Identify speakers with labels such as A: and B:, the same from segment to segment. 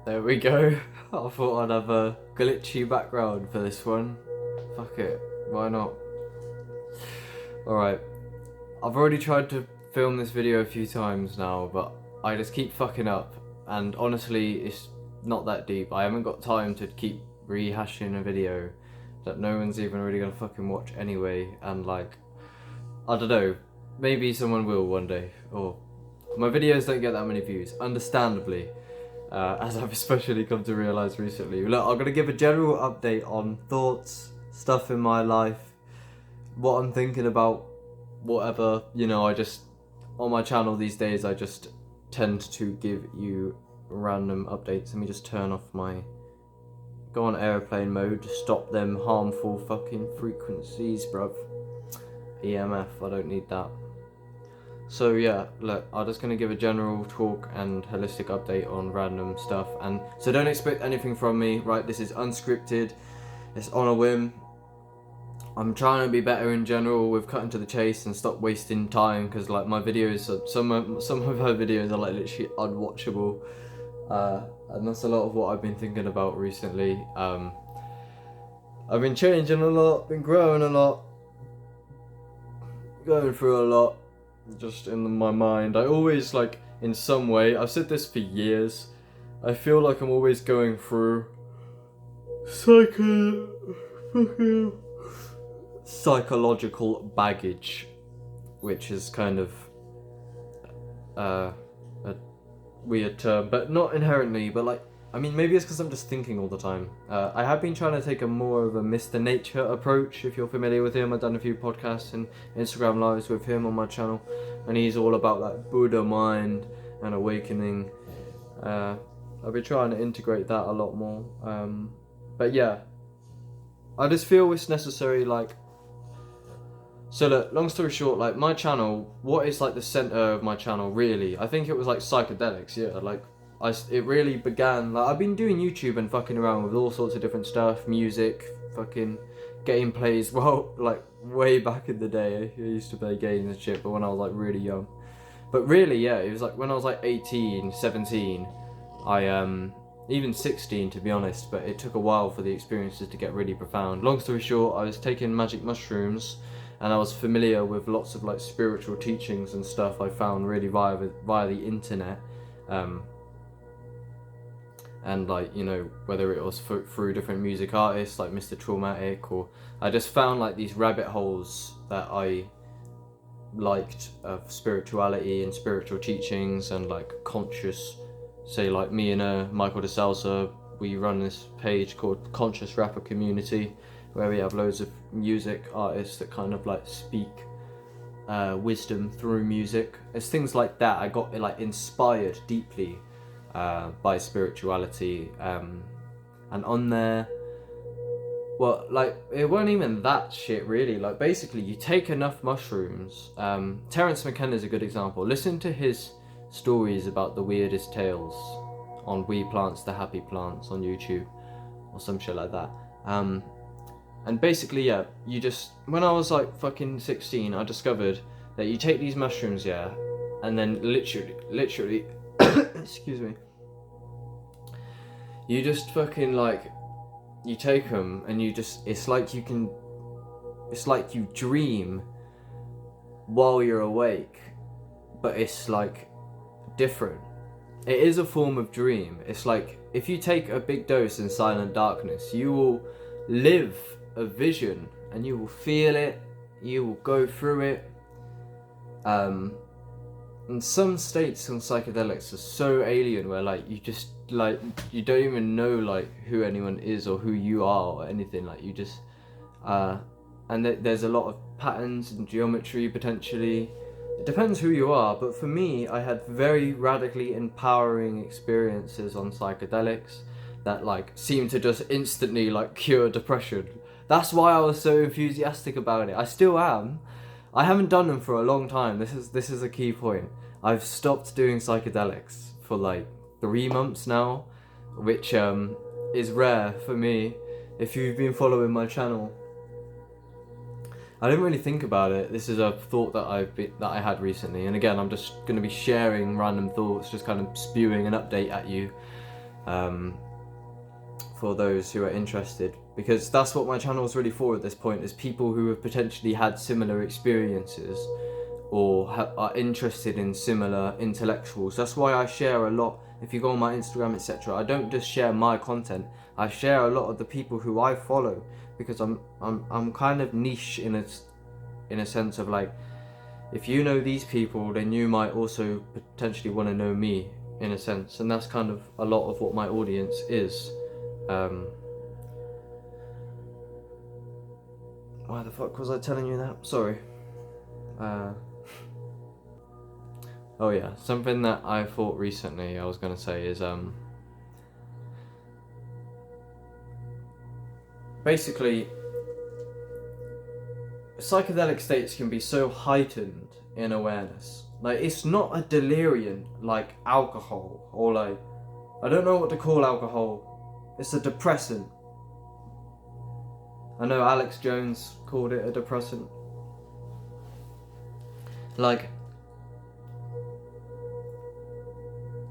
A: There we go. I thought I'd have a glitchy background for this one. Fuck it, why not? Alright, I've already tried to film this video a few times now, but I just keep fucking up. And honestly, it's not that deep. I haven't got time to keep rehashing a video that no one's even really gonna fucking watch anyway. And like, I don't know, maybe someone will one day. Or my videos don't get that many views, understandably. As I've especially come to realise recently. Look, I'm going to give a general update on thoughts, stuff in my life, what I'm thinking about, whatever. You know, on my channel these days, I just tend to give you random updates. Let me just turn off go on airplane mode to stop them harmful fucking frequencies, bruv. EMF, I don't need that. So yeah, look, I'm just going to give a general talk and holistic update on random stuff, and so don't expect anything from me, right? This is unscripted, it's on a whim. I'm trying to be better in general with cutting to the chase and stop wasting time, because like my videos, some of my videos are like literally unwatchable, and that's a lot of what I've been thinking about recently. I've been changing a lot, been growing a lot, going through a lot. Just in my mind, I always, like, in some way, I've said this for years, I feel like I'm always going through psychological baggage, which is kind of a weird term, but not inherently, but like, I mean, maybe it's because I'm just thinking all the time. I have been trying to take a more of a Mr. Nature approach, if you're familiar with him. I've done a few podcasts and Instagram lives with him on my channel, and he's all about like Buddha mind and awakening. I've been trying to integrate that a lot more. But yeah, I just feel it's necessary, like, so look, long story short, like my channel, what is like the center of my channel really? I think it was like psychedelics, yeah, like, it really began, like, I've been doing YouTube and fucking around with all sorts of different stuff, music, fucking gameplays, well, like, way back in the day, I used to play games and shit, but when I was, like, really young. But really, yeah, it was, like, when I was, like, 18, 17, even 16, to be honest, but it took a while for the experiences to get really profound. Long story short, I was taking magic mushrooms, and I was familiar with lots of, like, spiritual teachings and stuff I found really via the internet, and like, you know, whether it was through different music artists like Mr. Traumatic, or I just found like these rabbit holes that I liked of spirituality and spiritual teachings and like conscious, say like me and Michael DeSalsa, we run this page called Conscious Rapper Community, where we have loads of music artists that kind of like speak wisdom through music. It's things like that. I got like inspired deeply by spirituality, and on there, well, like, it wasn't even that shit really. Like, basically, you take enough mushrooms. Terence McKenna's a good example. Listen to his stories about the weirdest tales on We Plants the Happy Plants on YouTube, or some shit like that. And basically, yeah, you just, when I was like fucking 16, I discovered that you take these mushrooms, yeah, and then literally excuse me, you just fucking like, you take them and you just, it's like you dream while you're awake, but it's like different. It is a form of dream. It's like, if you take a big dose in silent darkness, you will live a vision and you will feel it, you will go through it. And some states on psychedelics are so alien where like you just, like, you don't even know like who anyone is or who you are or anything. Like, you just and there's a lot of patterns and geometry potentially. It depends who you are, but for me, I had very radically empowering experiences on psychedelics that like seemed to just instantly like cure depression. That's why I was so enthusiastic about it. I still am. I haven't done them for a long time. This is a key point. I've stopped doing psychedelics for like 3 months now, which is rare for me. If you've been following my channel, I didn't really think about it. This is a thought that I had recently, and again, I'm just going to be sharing random thoughts, just kind of spewing an update at you. for those who are interested, because that's what my channel is really for at this point, is people who have potentially had similar experiences or are interested in similar intellectuals. That's why I share a lot. If you go on my Instagram, etc., I don't just share my content, I share a lot of the people who I follow, because I'm kind of niche in a sense of like, if you know these people, then you might also potentially want to know me in a sense, and that's kind of a lot of what my audience is. Why the fuck was I telling you that? Sorry. Oh yeah, something that I thought recently I was gonna say is basically psychedelic states can be so heightened in awareness. Like, it's not a delirium like alcohol, or like, I don't know what to call alcohol. It's a depressant. I know Alex Jones called it a depressant. Like,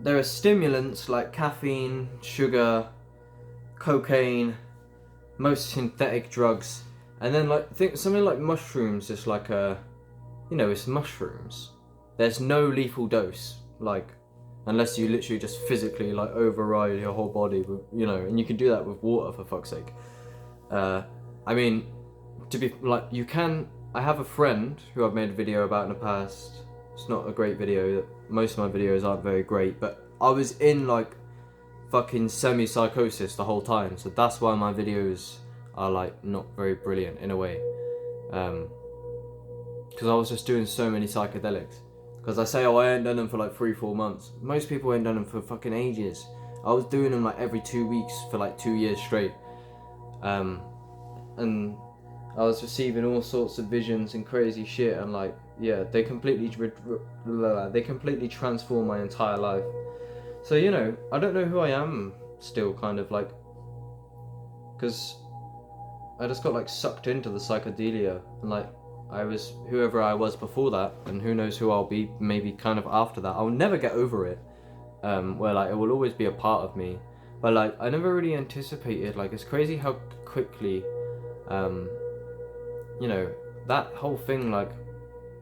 A: there are stimulants like caffeine, sugar, cocaine, most synthetic drugs, and then like something like mushrooms is like it's mushrooms. There's no lethal dose, like, unless you literally just physically like override your whole body with, and you can do that with water, for fuck's sake. I mean, to be like, you can. I have a friend who I've made a video about in the past. It's not a great video. Most of my videos aren't very great, but I was in like fucking semi-psychosis the whole time, so that's why my videos are like not very brilliant in a way. Because I was just doing so many psychedelics. Because I say, oh, I ain't done them for like 3-4 months. Most people ain't done them for fucking ages. I was doing them like every 2 weeks for like 2 years straight. And I was receiving all sorts of visions and crazy shit, and like, yeah, they completely transformed my entire life. So, I don't know who I am still, kind of like, because I just got like sucked into the psychedelia, and like, I was whoever I was before that, and who knows who I'll be maybe kind of after that. I'll never get over it, where like, it will always be a part of me, but like, I never really anticipated, like, it's crazy how quickly, that whole thing, like,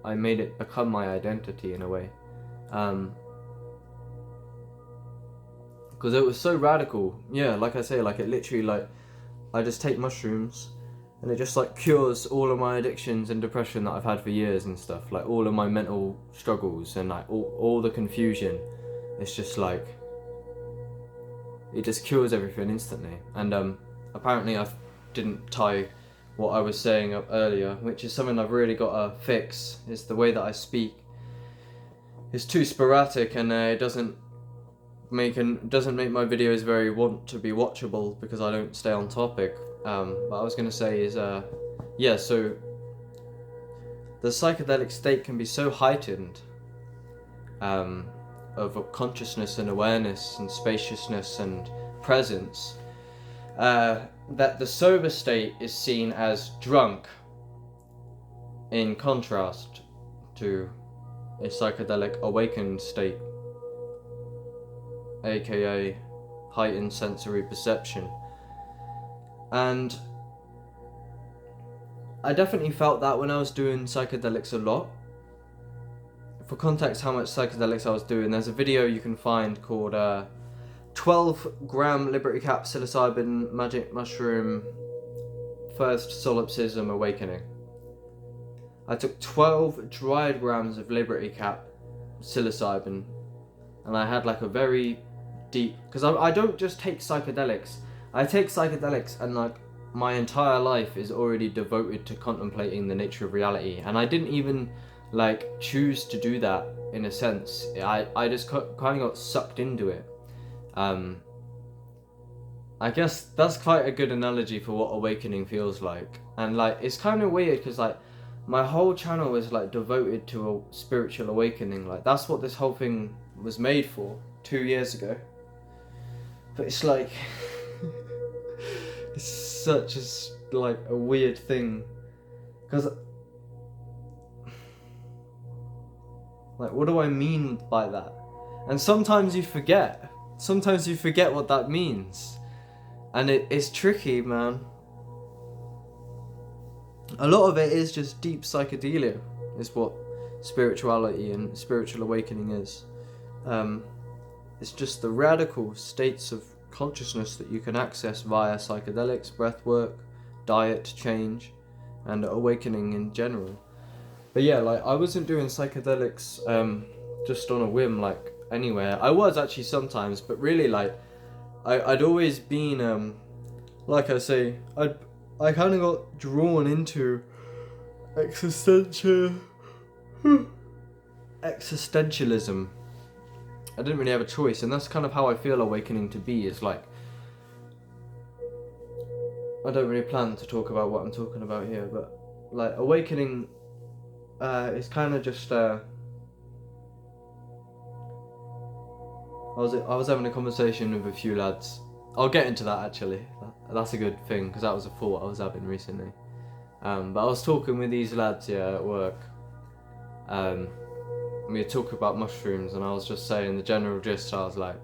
A: I made it become my identity in a way, because it was so radical. Yeah, like I say, like, it literally, like, I just take mushrooms and it just like cures all of my addictions and depression that I've had for years and stuff, like all of my mental struggles and like all the confusion. It's just like, it just cures everything instantly. And apparently I didn't tie what I was saying up earlier, which is something I've really got to fix, is the way that I speak. It's too sporadic, and it doesn't make my videos very want to be watchable, because I don't stay on topic. What I was going to say is, yeah, so the psychedelic state can be so heightened, of consciousness and awareness and spaciousness and presence, that the sober state is seen as drunk, in contrast to a psychedelic awakened state, aka heightened sensory perception. And I definitely felt that when I was doing psychedelics a lot. For context how much psychedelics I was doing, there's a video you can find called 12-gram Liberty Cap psilocybin magic mushroom first solipsism awakening. I took 12 dried grams of Liberty Cap psilocybin, and I had like a very deep, because I don't just take psychedelics. I take psychedelics and like my entire life is already devoted to contemplating the nature of reality, and I didn't even like choose to do that in a sense. I just kind of got sucked into it. I guess that's quite a good analogy for what awakening feels like. And like, it's kind of weird because like my whole channel is like devoted to a spiritual awakening. Like, that's what this whole thing was made for 2 years ago. But it's like it's such a weird thing, because like, what do I mean by that? And sometimes you forget sometimes you forget what that means. And it's tricky, man. A lot of it is just deep psychedelia, is what spirituality and spiritual awakening is. It's just the radical states of consciousness that you can access via psychedelics, breathwork, diet change, and awakening in general. But yeah, like, I wasn't doing psychedelics just on a whim, like, anywhere. I was actually sometimes, but really, like, I'd always been, like I say, I kind of got drawn into existentialism. I didn't really have a choice, and that's kind of how I feel awakening to be, is like, I don't really plan to talk about what I'm talking about here, but like, awakening is kind of just I was having a conversation with a few lads. I'll get into that actually. That's a good thing, because that was a thought I was having recently. But I was talking with these lads, yeah, at work. We were talking about mushrooms, and I was just saying the general gist. I was like,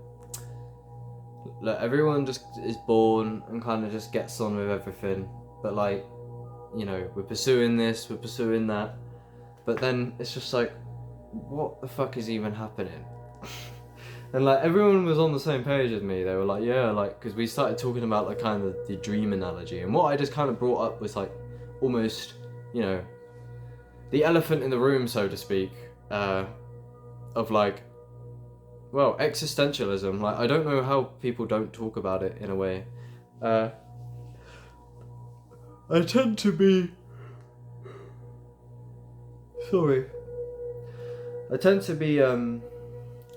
A: look, everyone just is born and kind of just gets on with everything. But like, you know, we're pursuing this, we're pursuing that. But then it's just like, what the fuck is even happening? And like, everyone was on the same page as me. They were like, yeah, like, because we started talking about like kind of the dream analogy, and what I just kind of brought up was like, almost, you know, the elephant in the room, so to speak, of like, well, existentialism. Like, I don't know how people don't talk about it in a way. I tend to be,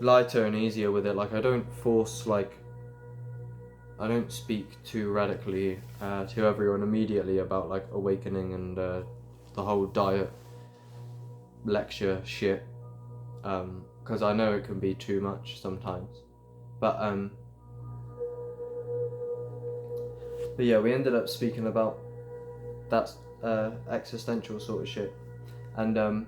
A: lighter and easier with it. Like, I don't force, like, I don't speak too radically to everyone immediately about like awakening and the whole diet lecture shit, because I know it can be too much sometimes. But yeah, we ended up speaking about that existential sort of shit, and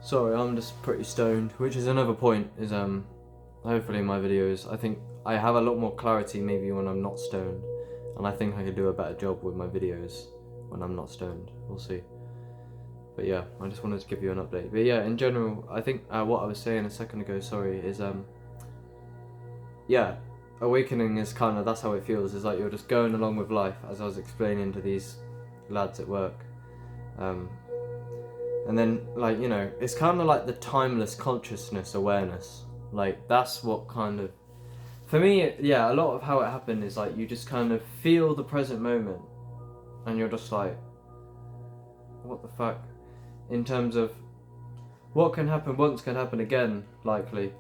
A: sorry, I'm just pretty stoned, which is another point, is hopefully in my videos, I think I have a lot more clarity maybe when I'm not stoned, and I think I could do a better job with my videos when I'm not stoned. We'll see. But yeah, I just wanted to give you an update. But yeah, in general, I think what I was saying a second ago, sorry, is yeah, awakening is kind of, that's how it feels. It's like you're just going along with life, as I was explaining to these lads at work. And then, like, you know, it's kind of like the timeless consciousness awareness. Like, that's what kind of, for me, yeah, a lot of how it happened is like, you just kind of feel the present moment, and you're just like, what the fuck? In terms of what can happen once can happen again, likely.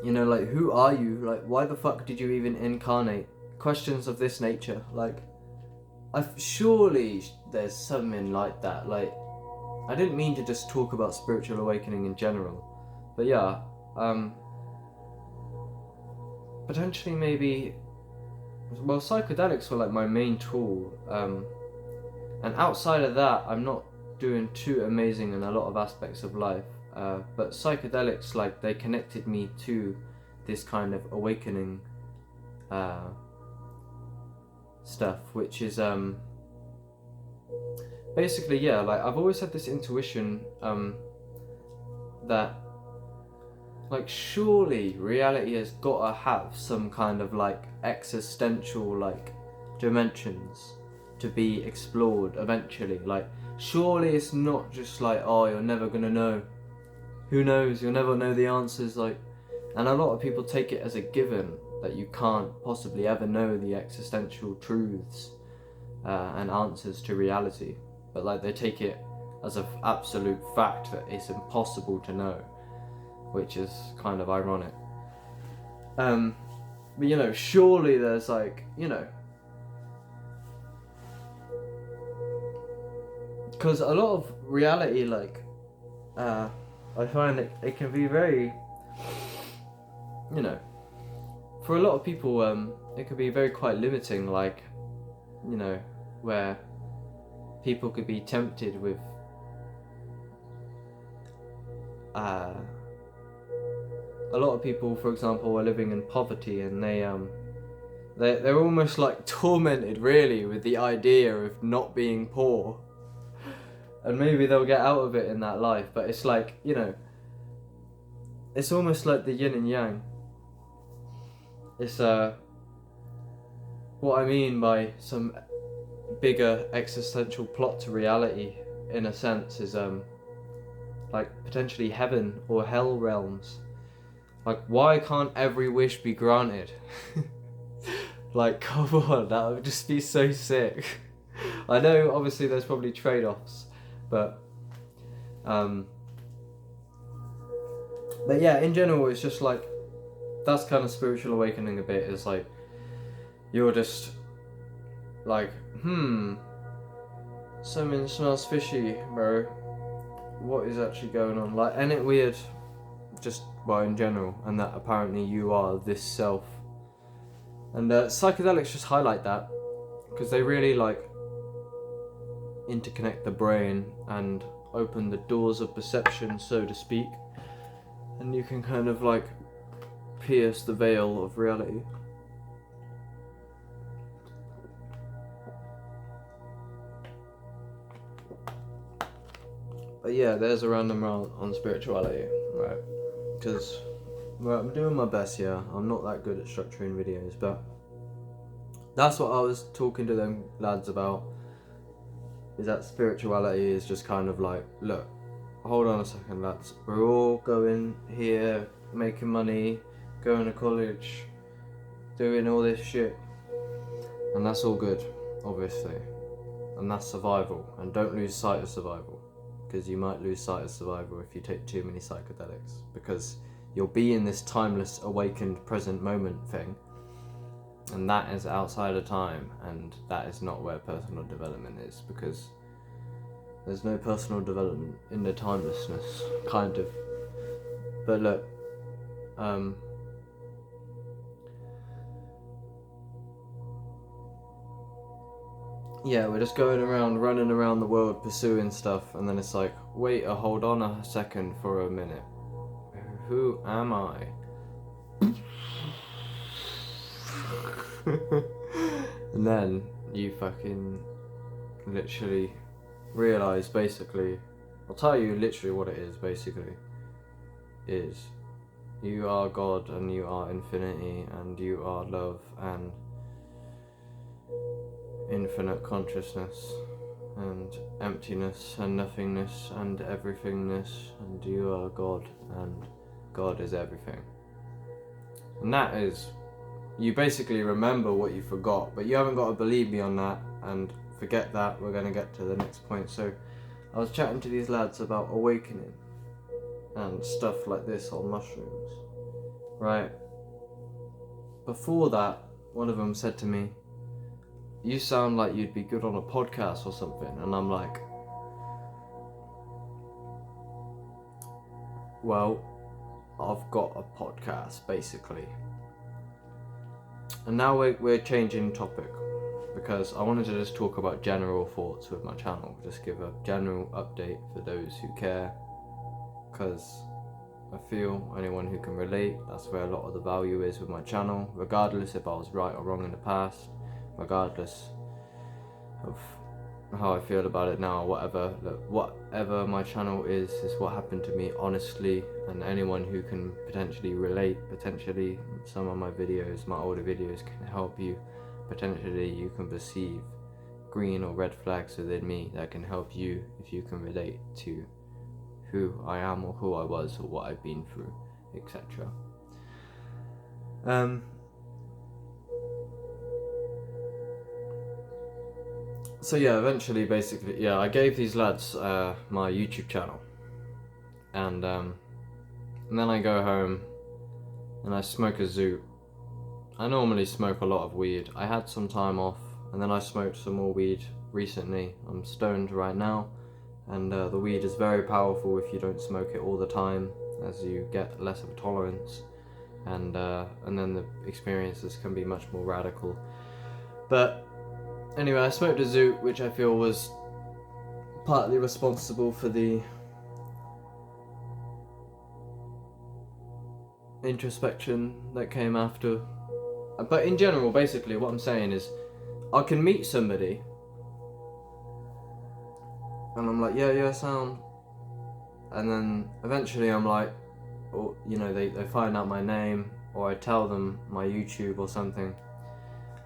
A: You know, like, who are you? Like, why the fuck did you even incarnate? Questions of this nature. Like, surely there's something like that. Like, I didn't mean to just talk about spiritual awakening in general, but yeah, potentially maybe, well, psychedelics were like my main tool, and outside of that, I'm not doing too amazing in a lot of aspects of life, but psychedelics, like, they connected me to this kind of awakening stuff, which is basically, yeah, like, I've always had this intuition that, like, surely reality has got to have some kind of like existential like dimensions to be explored eventually. Like, surely it's not just like, oh, you're never gonna know, who knows, you'll never know the answers. Like, and a lot of people take it as a given that you can't possibly ever know the existential truths and answers to reality, but like, they take it as an absolute fact that it's impossible to know, which is kind of ironic. But, you know, surely there's like, you know, because a lot of reality, like, I find it can be very, you know, for a lot of people, it can be very quite limiting. Like, you know, where people could be tempted with a lot of people, for example, are living in poverty, and they're almost like tormented really with the idea of not being poor, and maybe they'll get out of it in that life, but it's like, you know, it's almost like the yin and yang. It's what I mean by some bigger existential plot to reality, in a sense, is like potentially heaven or hell realms. Like, why can't every wish be granted? Like, come on, that would just be so sick. I know obviously there's probably trade-offs, but yeah, in general it's just like, that's kind of spiritual awakening a bit, is like, you're just like, something smells fishy, bro. What is actually going on? Like, ain't it weird? Just, well, in general, and that apparently you are this self. And psychedelics just highlight that, because they really like interconnect the brain and open the doors of perception, so to speak, and you can kind of like pierce the veil of reality. But yeah, there's a random round on spirituality, right? Because, well, I'm doing my best here. I'm not that good at structuring videos, but that's what I was talking to them lads about, is that spirituality is just kind of like, look, hold on a second, lads. We're all going here, making money, going to college, doing all this shit. And that's all good, obviously. And that's survival. And don't lose sight of survival, because you might lose sight of survival if you take too many psychedelics, because you'll be in this timeless, awakened, present moment thing, and that is outside of time, and that is not where personal development is, because there's no personal development in the timelessness, kind of. But look, yeah, we're just going around, running around the world, pursuing stuff, and then it's like, wait, hold on a second for a minute. Who am I? And then you fucking literally realize, basically, I'll tell you literally what it is, basically, is you are God, and you are infinity, and you are love, and infinite consciousness, and emptiness, and nothingness, and everythingness, and you are God, and God is everything. And that is, you basically remember what you forgot, but you haven't got to believe me on that, and forget that, we're going to get to the next point. So I was chatting to these lads about awakening and stuff like this on mushrooms, right? Before that, one of them said to me, you sound like you'd be good on a podcast or something, and I'm like, well, I've got a podcast, basically. And now we're changing topic, because I wanted to just talk about general thoughts with my channel, just give a general update for those who care, because I feel anyone who can relate, that's where a lot of the value is with my channel, regardless if I was right or wrong in the past, regardless of how I feel about it now, whatever. Look, whatever my channel is what happened to me, honestly, and anyone who can potentially relate, potentially some of my videos, my older videos, can help you. Potentially you can perceive green or red flags within me that can help you if you can relate to who I am or who I was or what I've been through, etc. So yeah, eventually, basically, yeah, I gave these lads my YouTube channel, and then I go home and I smoke a zoot. I normally smoke a lot of weed. I had some time off, and then I smoked some more weed recently. I'm stoned right now, and the weed is very powerful if you don't smoke it all the time, as you get less of a tolerance, and then the experiences can be much more radical. But Anyway, I smoked a zoot, which I feel was partly responsible for the introspection that came after. But in general, basically, what I'm saying is, I can meet somebody, and I'm like, yeah, sound. And then eventually I'm like, or, you know, they find out my name, or I tell them my YouTube or something.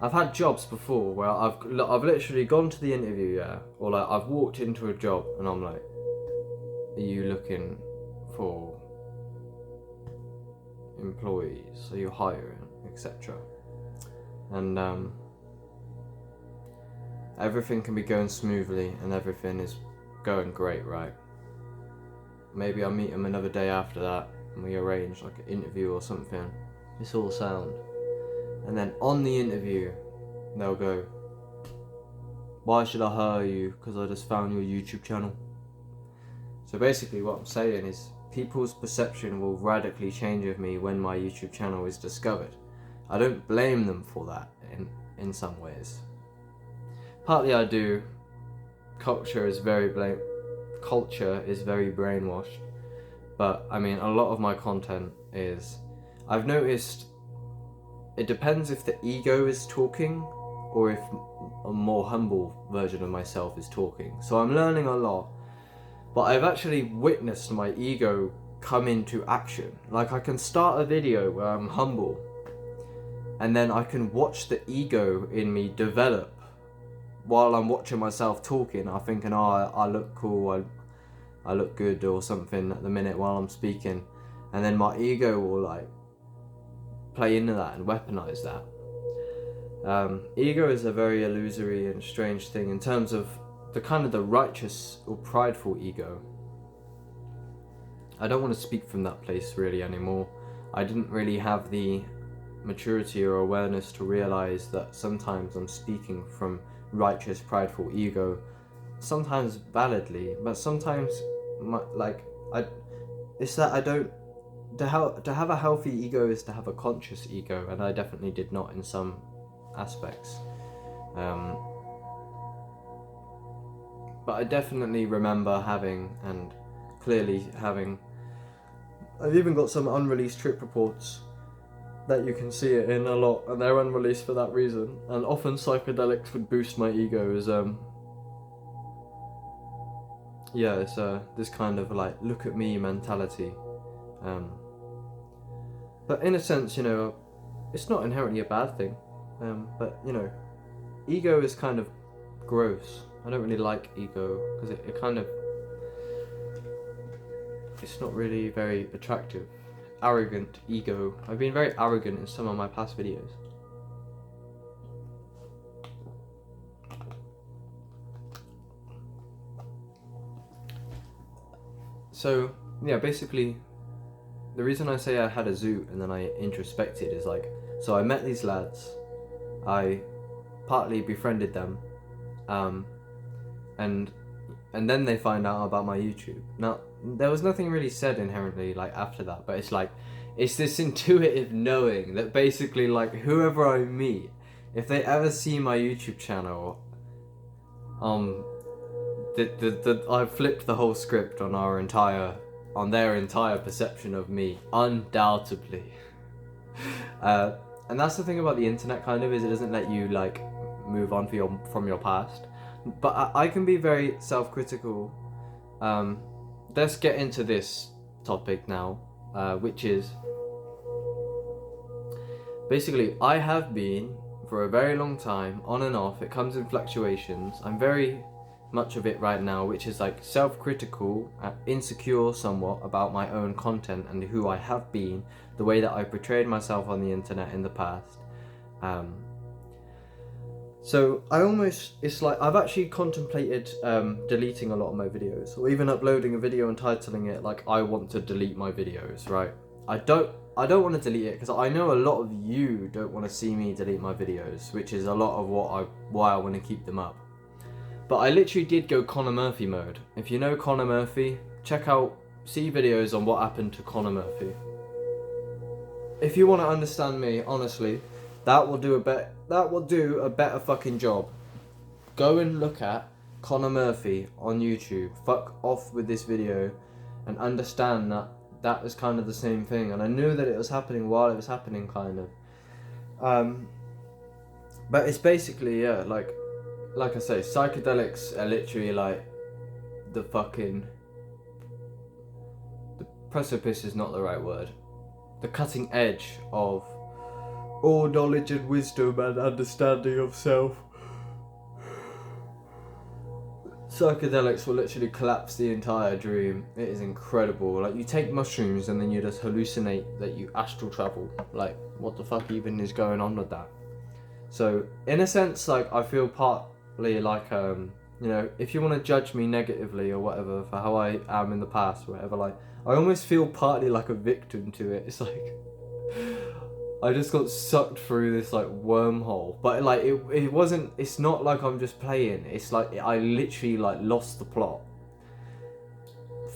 A: I've had jobs before where I've literally gone to the interview, yeah, or like I've walked into a job and I'm like, are you looking for employees? Are you hiring, etc. And everything can be going smoothly and everything is going great, right? Maybe I'll meet them another day after that and we arrange like an interview or something. It's all sound. And then on the interview, they'll go, why should I hire you? Because I just found your YouTube channel. So basically what I'm saying is, people's perception will radically change of me when my YouTube channel is discovered. I don't blame them for that in some ways. Partly I do. Culture is very brainwashed. But I mean, a lot of my content is, I've noticed, it depends if the ego is talking or if a more humble version of myself is talking. So I'm learning a lot, but I've actually witnessed my ego come into action. Like, I can start a video where I'm humble, and then I can watch the ego in me develop while I'm watching myself talking. I'm thinking, oh, I look cool, I look good or something at the minute while I'm speaking, and then my ego will like play into that and weaponize that. Ego is a very illusory and strange thing in terms of the kind of the righteous or prideful ego. I don't want to speak from that place really anymore. I didn't really have the maturity or awareness to realize that sometimes I'm speaking from righteous, prideful ego, sometimes validly, but sometimes it's that I don't. To have a healthy ego is to have a conscious ego, and I definitely did not in some aspects. But I definitely remember having, and clearly having, I've even got some unreleased trip reports that you can see it in a lot, and they're unreleased for that reason. And often psychedelics would boost my ego as it's this kind of like look at me mentality. But in a sense, you know, it's not inherently a bad thing. But you know, ego is kind of gross. I don't really like ego because it kind of, it's not really very attractive. Arrogant ego. I've been very arrogant in some of my past videos. So yeah, basically the reason I say I had a zoot and then I introspected is like, so I met these lads, I partly befriended them, and then they find out about my YouTube. Now, there was nothing really said inherently like after that, but it's like, it's this intuitive knowing that basically like whoever I meet, if they ever see my YouTube channel, I flipped the whole script on their entire perception of me, undoubtedly. And that's the thing about the internet, kind of, is it doesn't let you like move on from your past. But I can be very self-critical. Let's get into this topic now, which is basically I have been for a very long time on and off. It comes in fluctuations. I'm very much of it right now, which is like self-critical, insecure somewhat about my own content and who I have been, the way that I portrayed myself on the internet in the past. So it's like I've actually contemplated deleting a lot of my videos, or even uploading a video and titling it like I want to delete my videos, right? I don't want to delete it because I know a lot of you don't want to see me delete my videos, which is a lot of why I want to keep them up. But I literally did go Connor Murphy mode. If you know Connor Murphy, see videos on what happened to Connor Murphy. If you want to understand me, honestly, that will do a better fucking job go and look at Conor Murphy on YouTube. Fuck off with this video, and understand that that is kind of the same thing. And I knew that it was happening while it was happening, kind of. But it's basically, yeah, like I say, psychedelics are literally like the precipice is not the right word. The cutting edge of all knowledge and wisdom and understanding of self. Psychedelics will literally collapse the entire dream. It is incredible. Like, you take mushrooms and then you just hallucinate that you astral travel. Like, what the fuck even is going on with that? So, in a sense, like, I feel partly like, you know, if you want to judge me negatively or whatever for how I am in the past, or whatever, like, I almost feel partly like a victim to it. It's like, I just got sucked through this, like, wormhole. But, like, it wasn't, it's not like I'm just playing. It's like, I literally, like, lost the plot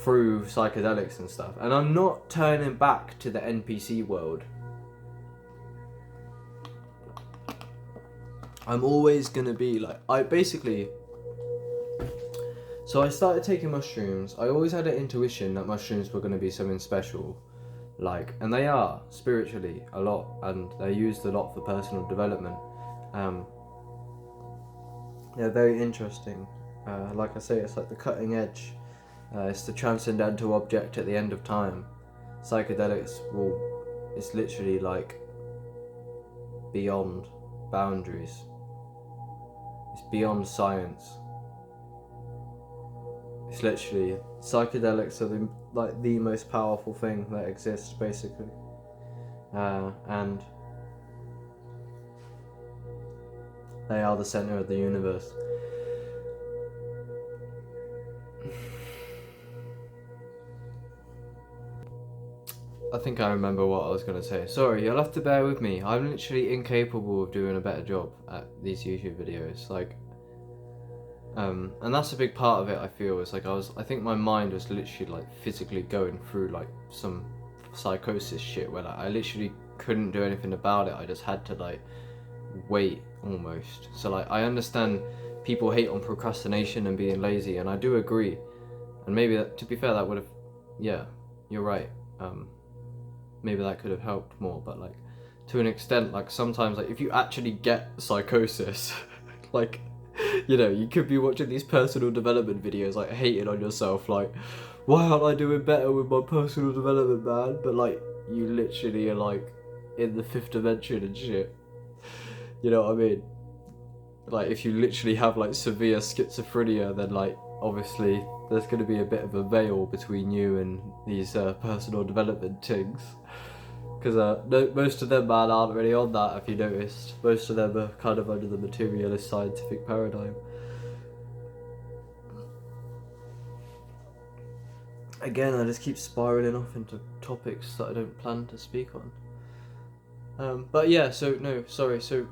A: through psychedelics and stuff. And I'm not turning back to the NPC world. I'm always gonna be like, so I started taking mushrooms. I always had an intuition that mushrooms were gonna be something special, like, and they are spiritually a lot, and they're used a lot for personal development. They're very interesting. Like I say, it's like the cutting edge. It's the transcendental object at the end of time. Psychedelics it's literally like beyond boundaries. It's beyond science. It's literally, psychedelics are the most powerful thing that exists, basically. And they are the center of the universe. I think I remember what I was going to say. Sorry, you'll have to bear with me. I'm literally incapable of doing a better job at these YouTube videos. Like, and that's a big part of it, I feel. Is like, I think my mind was literally like physically going through like some psychosis shit where like, I literally couldn't do anything about it. I just had to like wait almost. So like, I understand people hate on procrastination and being lazy, and I do agree. And maybe that, to be fair, that would have, yeah, you're right. Maybe that could have helped more, but like, to an extent, like sometimes, like if you actually get psychosis, like, you know, you could be watching these personal development videos, like hating on yourself, like, why aren't I doing better with my personal development, man? But like, you literally are like in the 5th dimension and shit. You know what I mean? Like, if you literally have like severe schizophrenia, then like, obviously there's going to be a bit of a veil between you and these personal development things. Because most of them, man, aren't really on that, if you noticed. Most of them are kind of under the materialist scientific paradigm. Again, I just keep spiraling off into topics that I don't plan to speak on. But yeah, so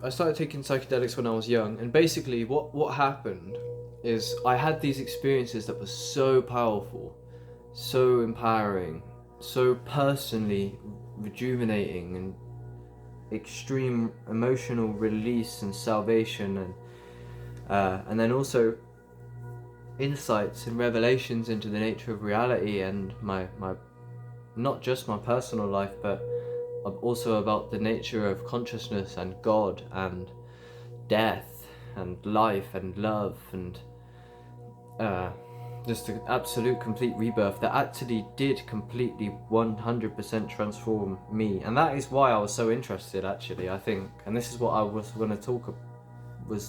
A: I started taking psychedelics when I was young, and basically what happened is I had these experiences that were so powerful, so empowering, so personally rejuvenating, and extreme emotional release and salvation, and then also insights and revelations into the nature of reality and my not just my personal life, but also about the nature of consciousness and God and death and life and love, and just an absolute complete rebirth that actually did completely 100% transform me. And that is why I was so interested, actually, I think, and this is what I was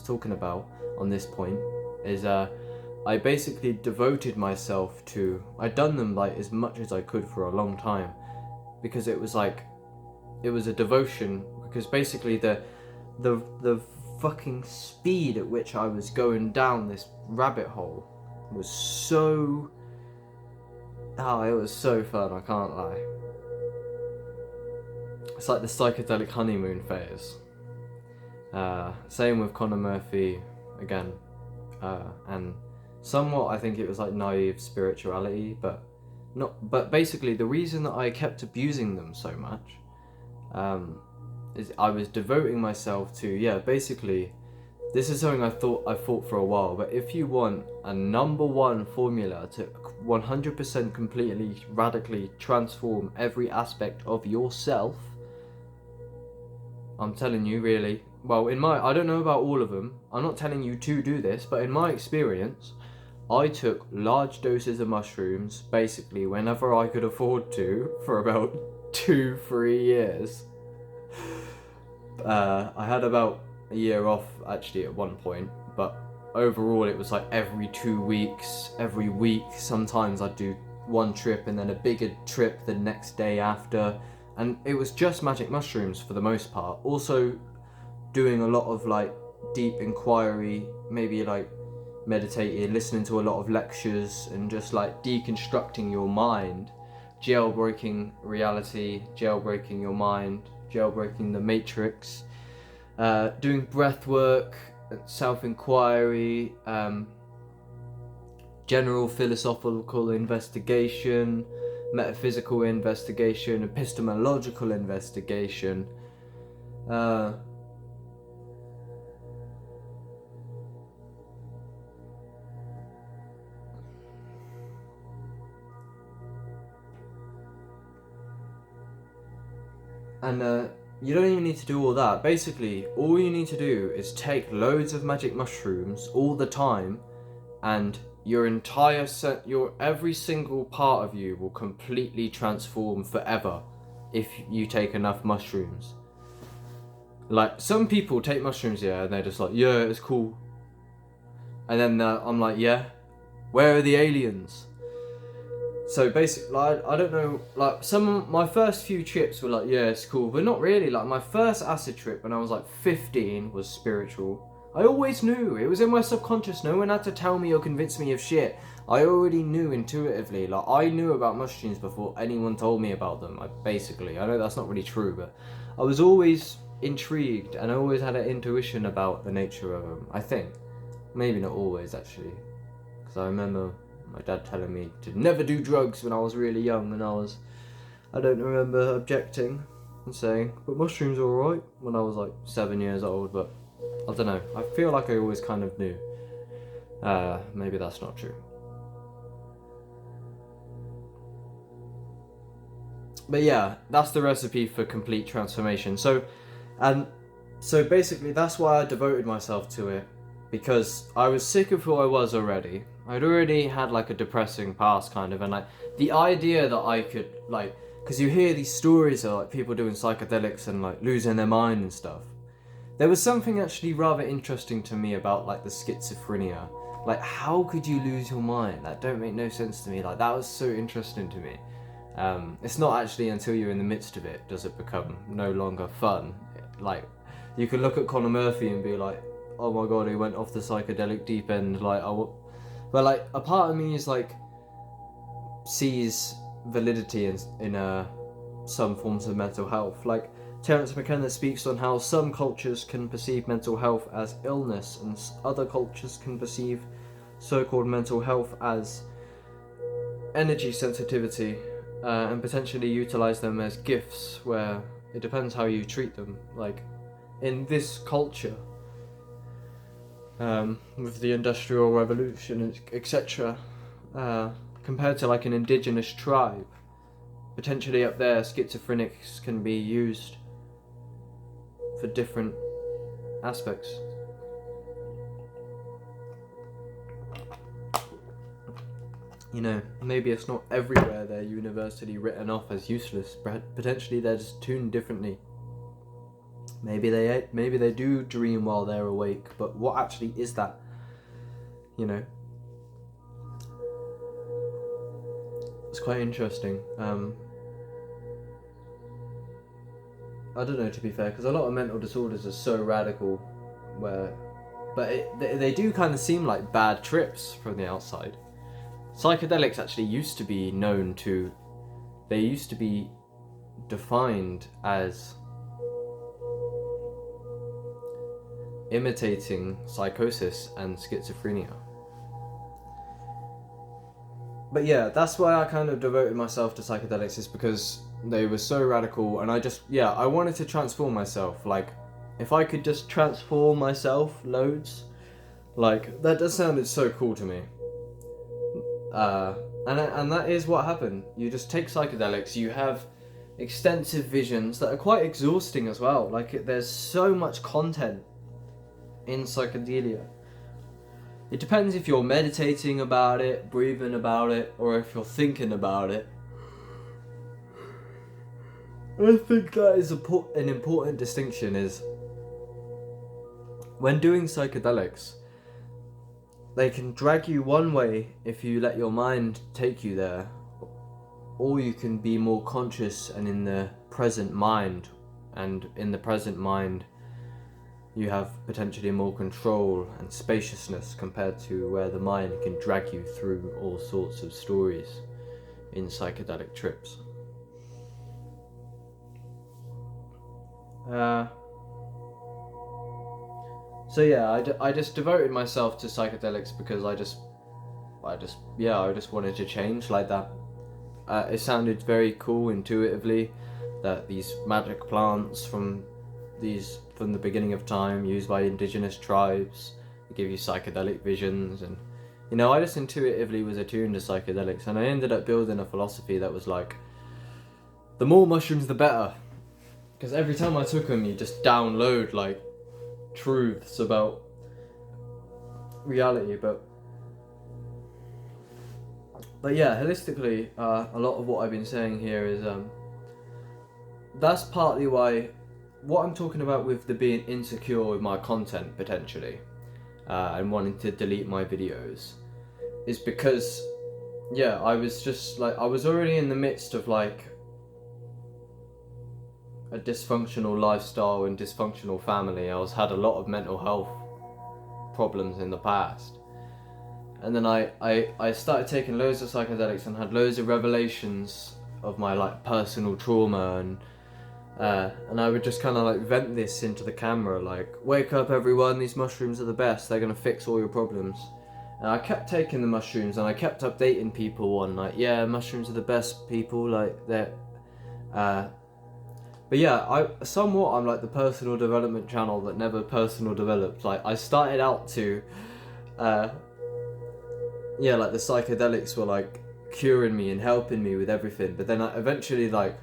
A: talking about on this point, is I basically devoted myself to, I'd done them like as much as I could for a long time, because it was like, it was a devotion, because basically the fucking speed at which I was going down this rabbit hole was so, it was so fun, I can't lie. It's like the psychedelic honeymoon phase. Same with Conor Murphy again, and somewhat I think it was like naive spirituality, but basically the reason that I kept abusing them so much is I was devoting myself to, basically this is something I thought for a while, but if you want a #1 formula to 100% completely, radically transform every aspect of yourself, I'm telling you, really, well, I don't know about all of them, I'm not telling you to do this, but in my experience, I took large doses of mushrooms basically whenever I could afford to for about 2-3 years. I had about a year off actually at one point, but overall it was like every 2 weeks, every week. Sometimes I'd do one trip and then a bigger trip the next day after, and it was just magic mushrooms for the most part. Also doing a lot of like deep inquiry, maybe like meditating, listening to a lot of lectures, and just like deconstructing your mind, jailbreaking reality, jailbreaking your mind, jailbreaking the matrix, doing breath work, self-inquiry, general philosophical investigation, metaphysical investigation, epistemological investigation, and you don't even need to do all that. Basically, all you need to do is take loads of magic mushrooms all the time, and your entire every single part of you will completely transform forever if you take enough mushrooms. Like, some people take mushrooms, yeah, and they're just like, yeah, it's cool. And then I'm like, yeah, where are the aliens? So basically, like, I don't know, like, my first few trips were like, yeah, it's cool, but not really. Like, my first acid trip when I was like 15 was spiritual. I always knew, it was in my subconscious, no one had to tell me or convince me of shit. I already knew intuitively, like, I knew about mushrooms before anyone told me about them, I know that's not really true, but I was always intrigued, and I always had an intuition about the nature of them, I think. Maybe not always, actually, because I remember my dad telling me to never do drugs when I was really young, and I don't remember objecting and saying, but mushrooms are alright, when I was like 7 years old, but I don't know, I feel like I always kind of knew. Maybe that's not true. But yeah, that's the recipe for complete transformation. So basically that's why I devoted myself to it, because I was sick of who I was already. I'd already had like a depressing past kind of, and like the idea that I could like, because you hear these stories of like people doing psychedelics and like losing their mind and stuff. There was something actually rather interesting to me about like the schizophrenia. Like, how could you lose your mind? That don't make no sense to me. Like, that was so interesting to me. It's not actually until you're in the midst of it does it become no longer fun. Like, you can look at Conor Murphy and be like, oh my god, he went off the psychedelic deep end. Like, but like a part of me is like sees validity in some forms of mental health. Like, Terence McKenna speaks on how some cultures can perceive mental health as illness, and other cultures can perceive so-called mental health as energy sensitivity, and potentially utilize them as gifts, where it depends how you treat them. Like, in this culture, with the Industrial Revolution, etc., compared to like an indigenous tribe, potentially up there, schizophrenics can be used for different aspects. You know, maybe it's not everywhere they're universally written off as useless, but potentially they're just tuned differently. Maybe they do dream while they're awake, but what actually is that? You know? It's quite interesting. I don't know, to be fair, because a lot of mental disorders are so radical, but they do kind of seem like bad trips from the outside. Psychedelics actually used to be defined as imitating psychosis and schizophrenia. But yeah, that's why I kind of devoted myself to psychedelics, is because they were so radical, and I wanted to transform myself. Like, if I could just transform myself loads, like, that does sound so cool to me. And that is what happened. You just take psychedelics, you have extensive visions that are quite exhausting as well. Like, there's so much content in psychedelia. It depends if you're meditating about it, breathing about it, or if you're thinking about it. I think that is an important distinction, is when doing psychedelics, they can drag you one way if you let your mind take you there, or you can be more conscious and in the present mind, and in the present mind you have potentially more control and spaciousness compared to where the mind can drag you through all sorts of stories in psychedelic trips. So yeah, I just devoted myself to psychedelics because I just wanted to change like that. It sounded very cool intuitively that these magic plants from the beginning of time, used by indigenous tribes, give you psychedelic visions, and I just intuitively was attuned to psychedelics, and I ended up building a philosophy that was like, the more mushrooms the better, because every time I took them you just download like truths about reality. But yeah, holistically, a lot of what I've been saying here is that's partly why what I'm talking about with the being insecure with my content potentially, and wanting to delete my videos, is because I was just like, I was already in the midst of like a dysfunctional lifestyle and dysfunctional family. I had a lot of mental health problems in the past, and then I started taking loads of psychedelics and had loads of revelations of my like personal trauma, and I would just kind of like vent this into the camera, like, wake up everyone, these mushrooms are the best, they're gonna fix all your problems. And I kept taking the mushrooms and I kept updating people on like, yeah, mushrooms are the best, people, like they're but yeah, I'm like the personal development channel that never personal developed. Like, I started out to like the psychedelics were like curing me and helping me with everything, but then I eventually like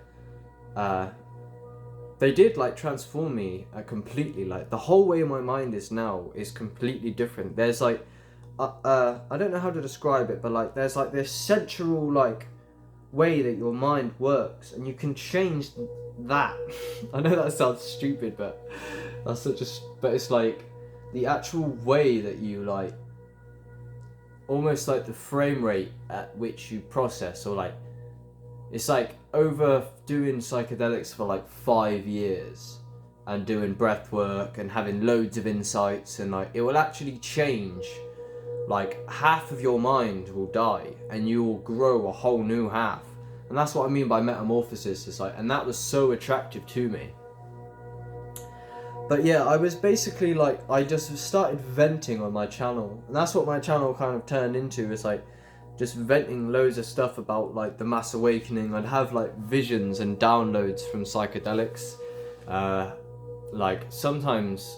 A: they did like transform me completely. Like, the whole way my mind is now is completely different. There's like I don't know how to describe it, but like there's like this central like way that your mind works, and you can change that. I know that sounds stupid, but but it's like the actual way that you like, almost like the frame rate at which you process, or like, it's like over doing psychedelics for like 5 years and doing breath work and having loads of insights, and like it will actually change, like half of your mind will die and you will grow a whole new half. And that's what I mean by metamorphosis. It's like, and that was so attractive to me. But yeah, I was basically like, I just started venting on my channel, and that's what my channel kind of turned into. It's like just venting loads of stuff about like the mass awakening. I'd have like visions and downloads from psychedelics, like sometimes,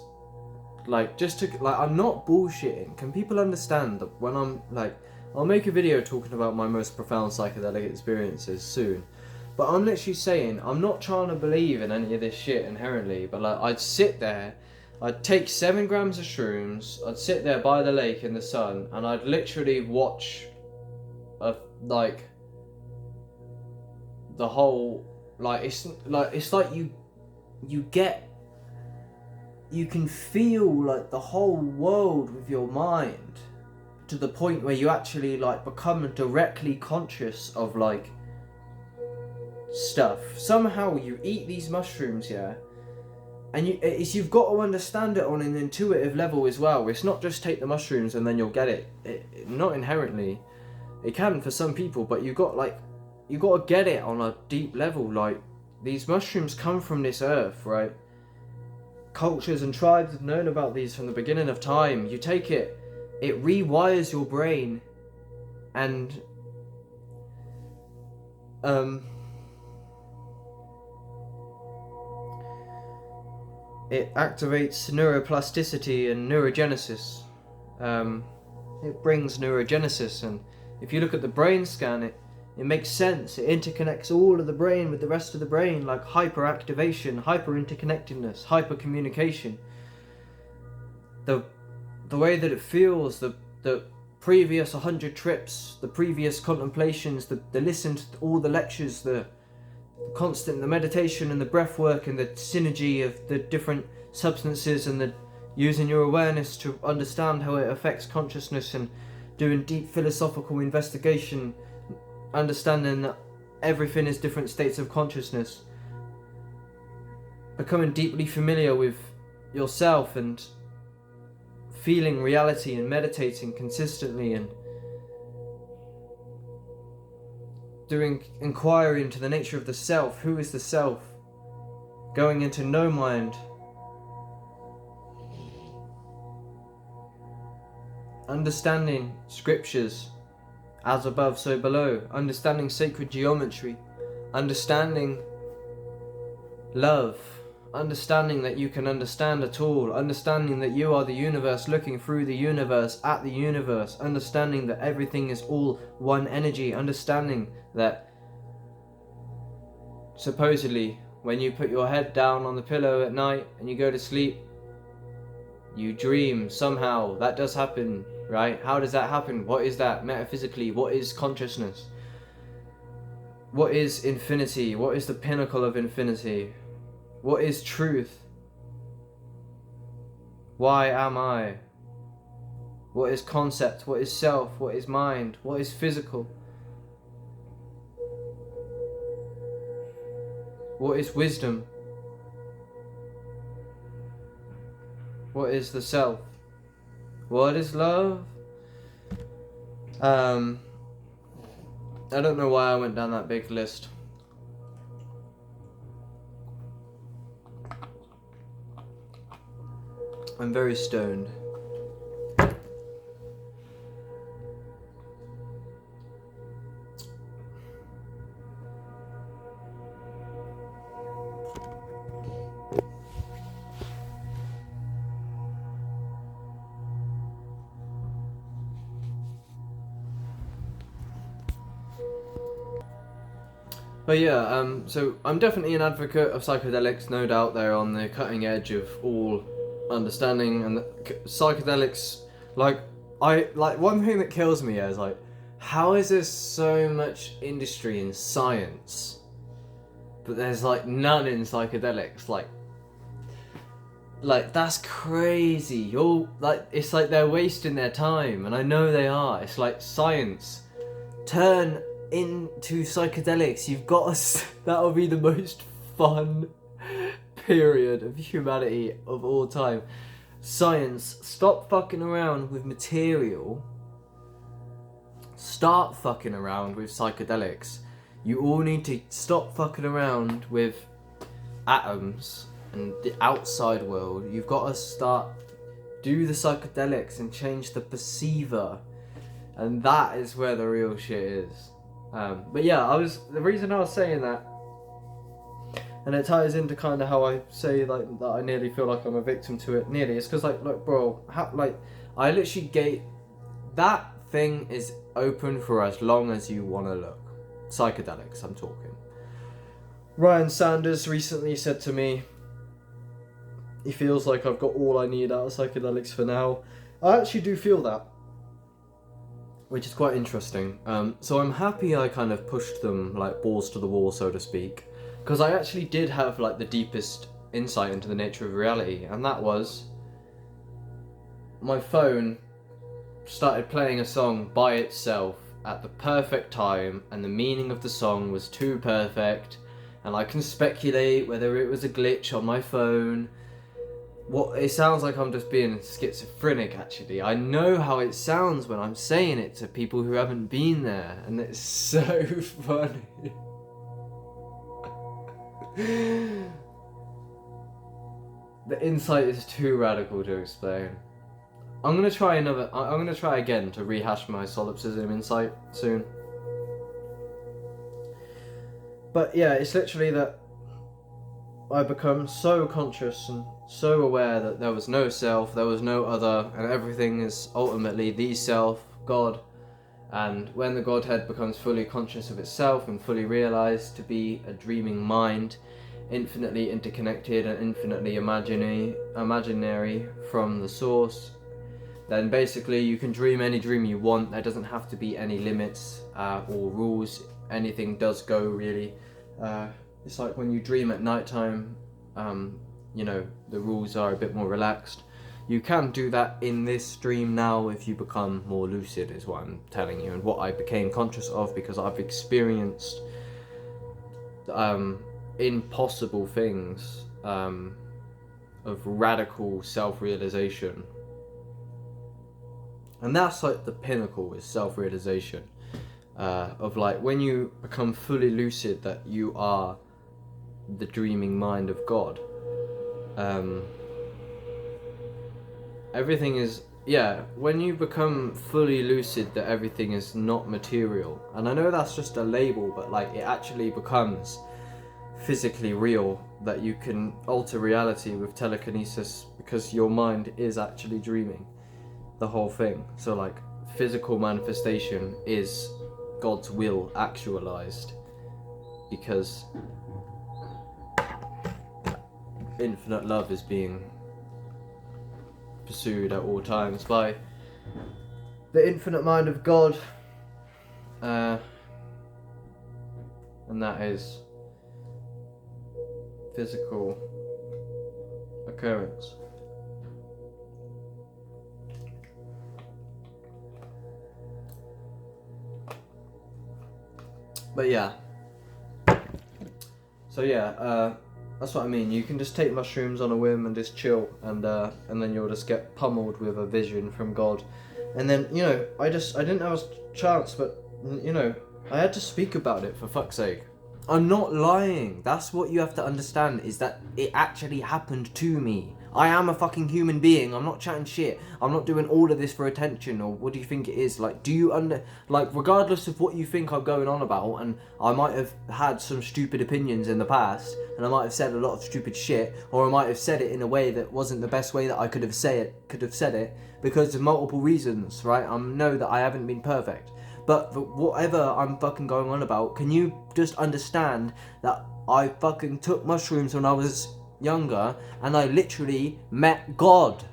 A: like, just to like, I'm not bullshitting. Can people understand that when I'm like, I'll make a video talking about my most profound psychedelic experiences soon, but I'm literally saying, I'm not trying to believe in any of this shit inherently, but like, I'd sit there, I'd take 7 grams of shrooms, I'd sit there by the lake in the sun, and I'd literally watch like the whole, like, it's like you can feel like the whole world with your mind, to the point where you actually like become directly conscious of like stuff. Somehow you eat these mushrooms, and you've got to understand it on an intuitive level as well. It's not just take the mushrooms and then you'll get it. Not inherently. It can for some people, but you got to get it on a deep level. Like, these mushrooms come from this earth, right? Cultures and tribes have known about these from the beginning of time. You take it, it rewires your brain, and it activates neuroplasticity and neurogenesis. It brings neurogenesis, and if you look at the brain scan, it makes sense. It interconnects all of the brain with the rest of the brain, like hyperactivation, hyper-interconnectedness, hyper-communication. The way that it feels, the previous 100 trips, the previous contemplations, the listen to all the lectures, the meditation and the breath work and the synergy of the different substances and the using your awareness to understand how it affects consciousness and doing deep philosophical investigation, understanding that everything is different states of consciousness, becoming deeply familiar with yourself and feeling reality and meditating consistently and doing inquiry into the nature of the self. Who is the self? Going into no mind. Understanding scriptures, as above so below. Understanding sacred geometry. Understanding love. Understanding that you can understand at all. Understanding that you are the universe looking through the universe at the universe. Understanding that everything is all one energy. Understanding that supposedly when you put your head down on the pillow at night and you go to sleep, you dream somehow. That does happen, right? How does that happen? What is that metaphysically? What is consciousness? What is infinity? What is the pinnacle of infinity? What is truth? Why am I? What is concept? What is self? What is mind? What is physical? What is wisdom? What is the self? What is love? I don't know why I went down that big list. I'm very stoned. But yeah, so I'm definitely an advocate of psychedelics. No doubt they're on the cutting edge of all understanding, and psychedelics, like one thing that kills me is like, how is there so much industry in science, but there's like none in psychedelics? Like that's crazy. You're like, it's like they're wasting their time, and I know they are. It's like science, turn into psychedelics. You've got to, that'll be the most fun period of humanity of all time. Science, stop fucking around with material, start fucking around with psychedelics. You all need to stop fucking around with atoms and the outside world. You've got to start, do the psychedelics and change the perceiver, and that is where the real shit is. But yeah, the reason I was saying that, and it ties into kind of how I say like that I nearly feel like I'm a victim to it. Nearly, it's because like bro, I literally that thing is open for as long as you want to look. Psychedelics, I'm talking. Ryan Sanders recently said to me, he feels like I've got all I need out of psychedelics for now. I actually do feel that, which is quite interesting. So I'm happy I kind of pushed them like balls to the wall, so to speak, because I actually did have like the deepest insight into the nature of reality, and that was my phone started playing a song by itself at the perfect time, and the meaning of the song was too perfect, and I can speculate whether it was a glitch on my phone. It sounds like I'm just being schizophrenic, actually. I know how it sounds when I'm saying it to people who haven't been there, and it's so funny. The insight is too radical to explain. I'm gonna try again to rehash my solipsism insight soon. But yeah, it's literally that I become so conscious and so aware that there was no self, there was no other, and everything is ultimately the self, God. And when the Godhead becomes fully conscious of itself and fully realized to be a dreaming mind, infinitely interconnected and infinitely imaginary from the source, then basically you can dream any dream you want. There doesn't have to be any limits or rules. Anything does go, really. It's like when you dream at nighttime, you know, the rules are a bit more relaxed. You can do that in this dream now if you become more lucid, is what I'm telling you, and what I became conscious of, because I've experienced impossible things of radical self-realization. And that's like the pinnacle, is self-realization. Of like when you become fully lucid that you are the dreaming mind of God. Everything is, when you become fully lucid that everything is not material. And I know that's just a label, but like it actually becomes physically real, that you can alter reality with telekinesis because your mind is actually dreaming the whole thing. So like physical manifestation is God's will actualized, because infinite love is being pursued at all times by the infinite mind of God, and that is physical occurrence. But that's what I mean. You can just take mushrooms on a whim and just chill, and then you'll just get pummeled with a vision from God. And then, you know, I didn't have a chance, but, you know, I had to speak about it, for fuck's sake. I'm not lying. That's what you have to understand, is that it actually happened to me. I am a fucking human being. I'm not chatting shit. I'm not doing all of this for attention, or what do you think it is? Like, do you regardless of what you think I'm going on about, and I might have had some stupid opinions in the past, and I might have said a lot of stupid shit, or I might have said it in a way that wasn't the best way that I could have said it, because of multiple reasons, right? I know that I haven't been perfect. But whatever I'm fucking going on about, can you just understand that I fucking took mushrooms when I was younger, and I literally met God?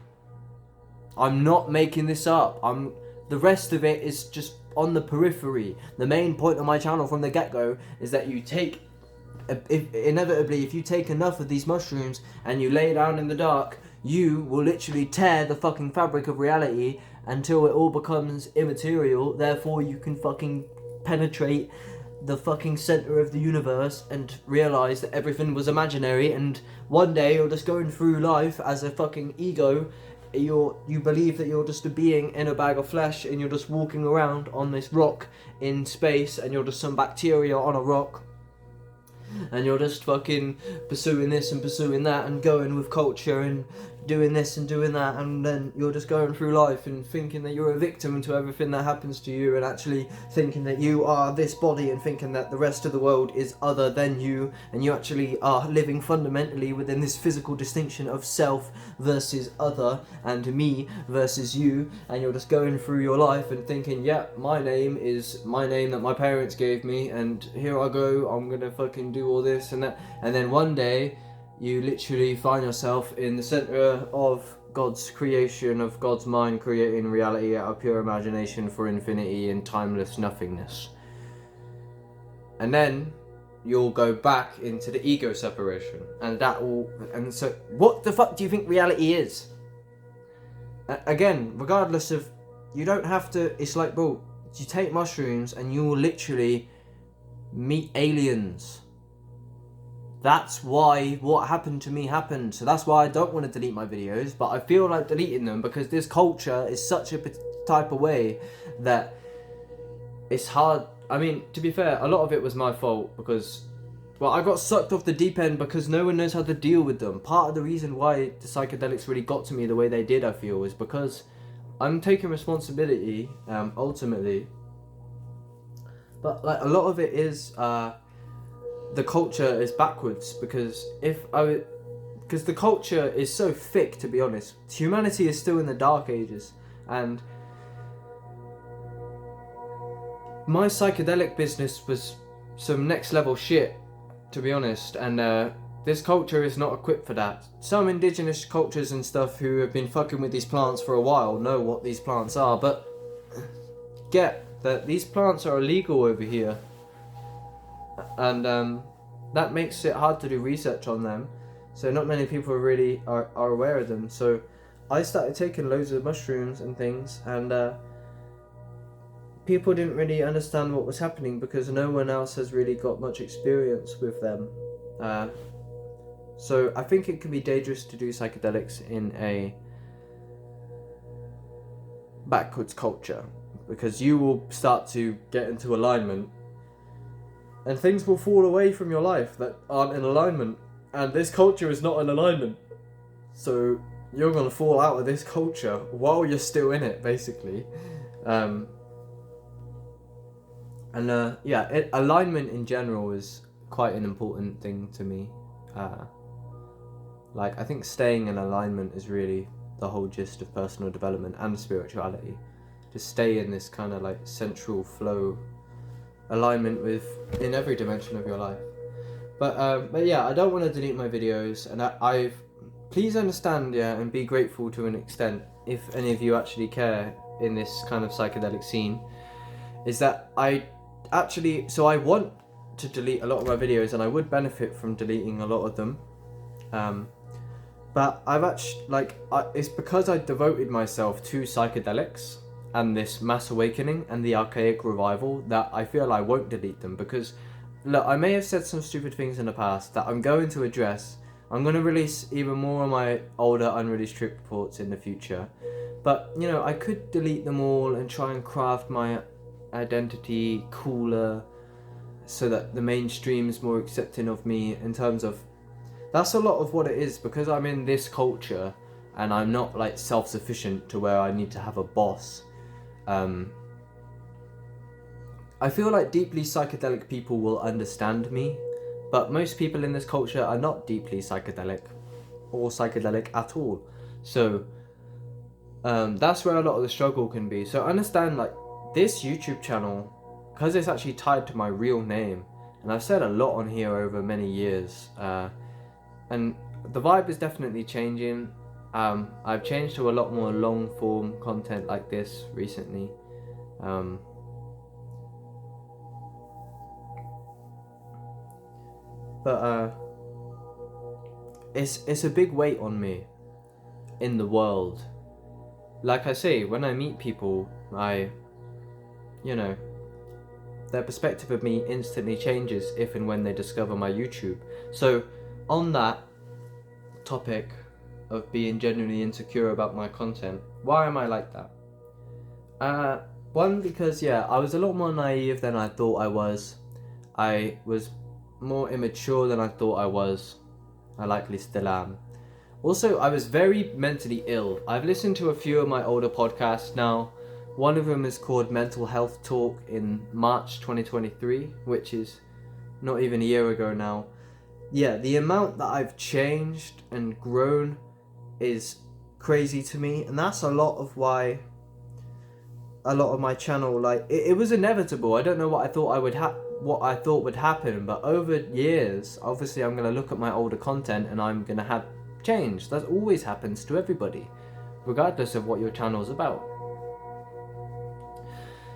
A: I'm not making this up. The rest of it is just on the periphery. The main point of my channel from the get-go is that you take, if you take enough of these mushrooms and you lay down in the dark, you will literally tear the fucking fabric of reality until it all becomes immaterial. Therefore you can fucking penetrate the fucking center of the universe and realize that everything was imaginary, and one day you're just going through life as a fucking ego. You believe that you're just a being in a bag of flesh, and you're just walking around on this rock in space, and you're just some bacteria on a rock, and you're just fucking pursuing this and pursuing that and going with culture and doing this and doing that, and then you're just going through life and thinking that you're a victim to everything that happens to you, and actually thinking that you are this body, and thinking that the rest of the world is other than you, and you actually are living fundamentally within this physical distinction of self versus other, and me versus you, and you're just going through your life and thinking, yeah, my name is my name that my parents gave me, and here I go, I'm gonna fucking do all this and that, and then one day you literally find yourself in the center of God's creation, of God's mind creating reality out of pure imagination for infinity and timeless nothingness. And then you'll go back into the ego separation, and so what the fuck do you think reality is? Again, regardless of, you don't have to, it's like, bro, you take mushrooms and you will literally meet aliens. That's why what happened to me happened. So that's why I don't want to delete my videos, but I feel like deleting them because this culture is such a type of way that it's hard. I mean, to be fair, a lot of it was my fault because, well, I got sucked off the deep end because no one knows how to deal with them. Part of the reason why the psychedelics really got to me the way they did, I feel, is because I'm taking responsibility, ultimately. But like a lot of it is, the culture is backwards, because because the culture is so thick, to be honest. Humanity is still in the dark ages, and my psychedelic business was some next level shit, to be honest, and this culture is not equipped for that. Some indigenous cultures and stuff who have been fucking with these plants for a while know what these plants are, but get that these plants are illegal over here, and that makes it hard to do research on them, so not many people really are aware of them. So I started taking loads of mushrooms and things, and people didn't really understand what was happening because no one else has really got much experience with them. So I think it can be dangerous to do psychedelics in a backwards culture, because you will start to get into alignment and things will fall away from your life that aren't in alignment, and this culture is not in alignment, so you're going to fall out of this culture while you're still in it, basically. Alignment in general is quite an important thing to me. I think staying in alignment is really the whole gist of personal development and spirituality. To stay in this kind of like central flow alignment in every dimension of your life. But yeah, I don't want to delete my videos, and I've please understand, and be grateful to an extent, if any of you actually care in this kind of psychedelic scene, is that I want to delete a lot of my videos, and I would benefit from deleting a lot of them. But I've actually, it's because I devoted myself to psychedelics and this mass awakening and the archaic revival that I feel I won't delete them, because look, I may have said some stupid things in the past that I'm going to address. I'm going to release even more of my older unreleased trip reports in the future, but I could delete them all and try and craft my identity cooler so that the mainstream is more accepting of me. In terms of, that's a lot of what it is, because I'm in this culture and I'm not like self-sufficient to where I need to have a boss. I feel like deeply psychedelic people will understand me, but most people in this culture are not deeply psychedelic or psychedelic at all. So that's where a lot of the struggle can be. So understand, like, this YouTube channel, because it's actually tied to my real name, and I've said a lot on here over many years, and the vibe is definitely changing. I've changed to a lot more long form content like this recently. But it's a big weight on me in the world. Like I say, when I meet people, their perspective of me instantly changes if and when they discover my YouTube. So on that topic of being genuinely insecure about my content, why am I like that? One, because I was a lot more naive than I thought I was. I was more immature than I thought I was. I likely still am. Also, I was very mentally ill. I've listened to a few of my older podcasts now. One of them is called Mental Health Talk in March 2023, which is not even a year ago now. Yeah, the amount that I've changed and grown is crazy to me, and that's a lot of why a lot of my channel, like, it was inevitable. I don't know what I thought would happen, but over years, obviously I'm going to look at my older content and I'm going to have change. That always happens to everybody, regardless of what your channel is about.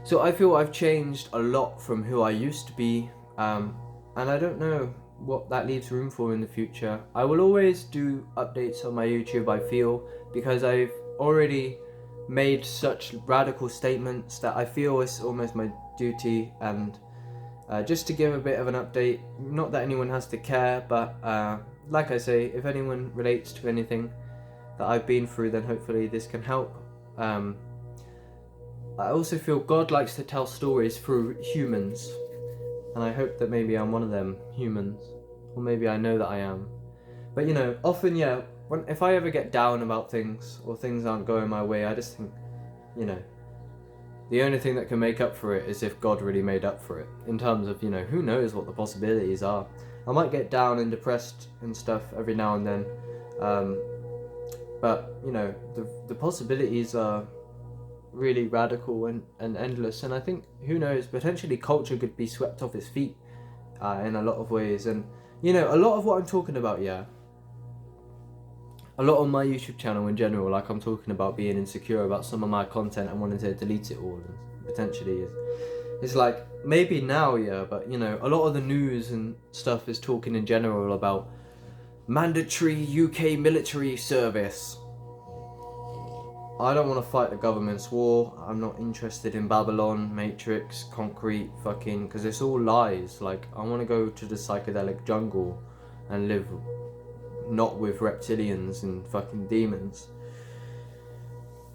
A: So I feel I've changed a lot from who I used to be, and I don't know what that leaves room for in the future. I will always do updates on my YouTube, I feel, because I've already made such radical statements that I feel it's almost my duty, and just to give a bit of an update, not that anyone has to care, but like I say, if anyone relates to anything that I've been through, then hopefully this can help. I also feel God likes to tell stories through humans, and I hope that maybe I'm one of them humans, or maybe I know that I am. But often, if I ever get down about things, or things aren't going my way, I just think, the only thing that can make up for it is if God really made up for it. In terms of, you know, who knows what the possibilities are. I might get down and depressed and stuff every now and then. But, you know, the possibilities are really radical and endless. And I think, who knows, potentially culture could be swept off its feet in a lot of ways. And, you know, a lot of what I'm talking about, a lot on my YouTube channel in general, like I'm talking about being insecure about some of my content and wanting to delete it all, and potentially it's like, maybe now, but you know, a lot of the news and stuff is talking in general about mandatory UK military service. I don't want to fight the government's war. I'm not interested in Babylon, Matrix, concrete, fucking, because it's all lies. Like, I want to go to the psychedelic jungle and live not with reptilians and fucking demons.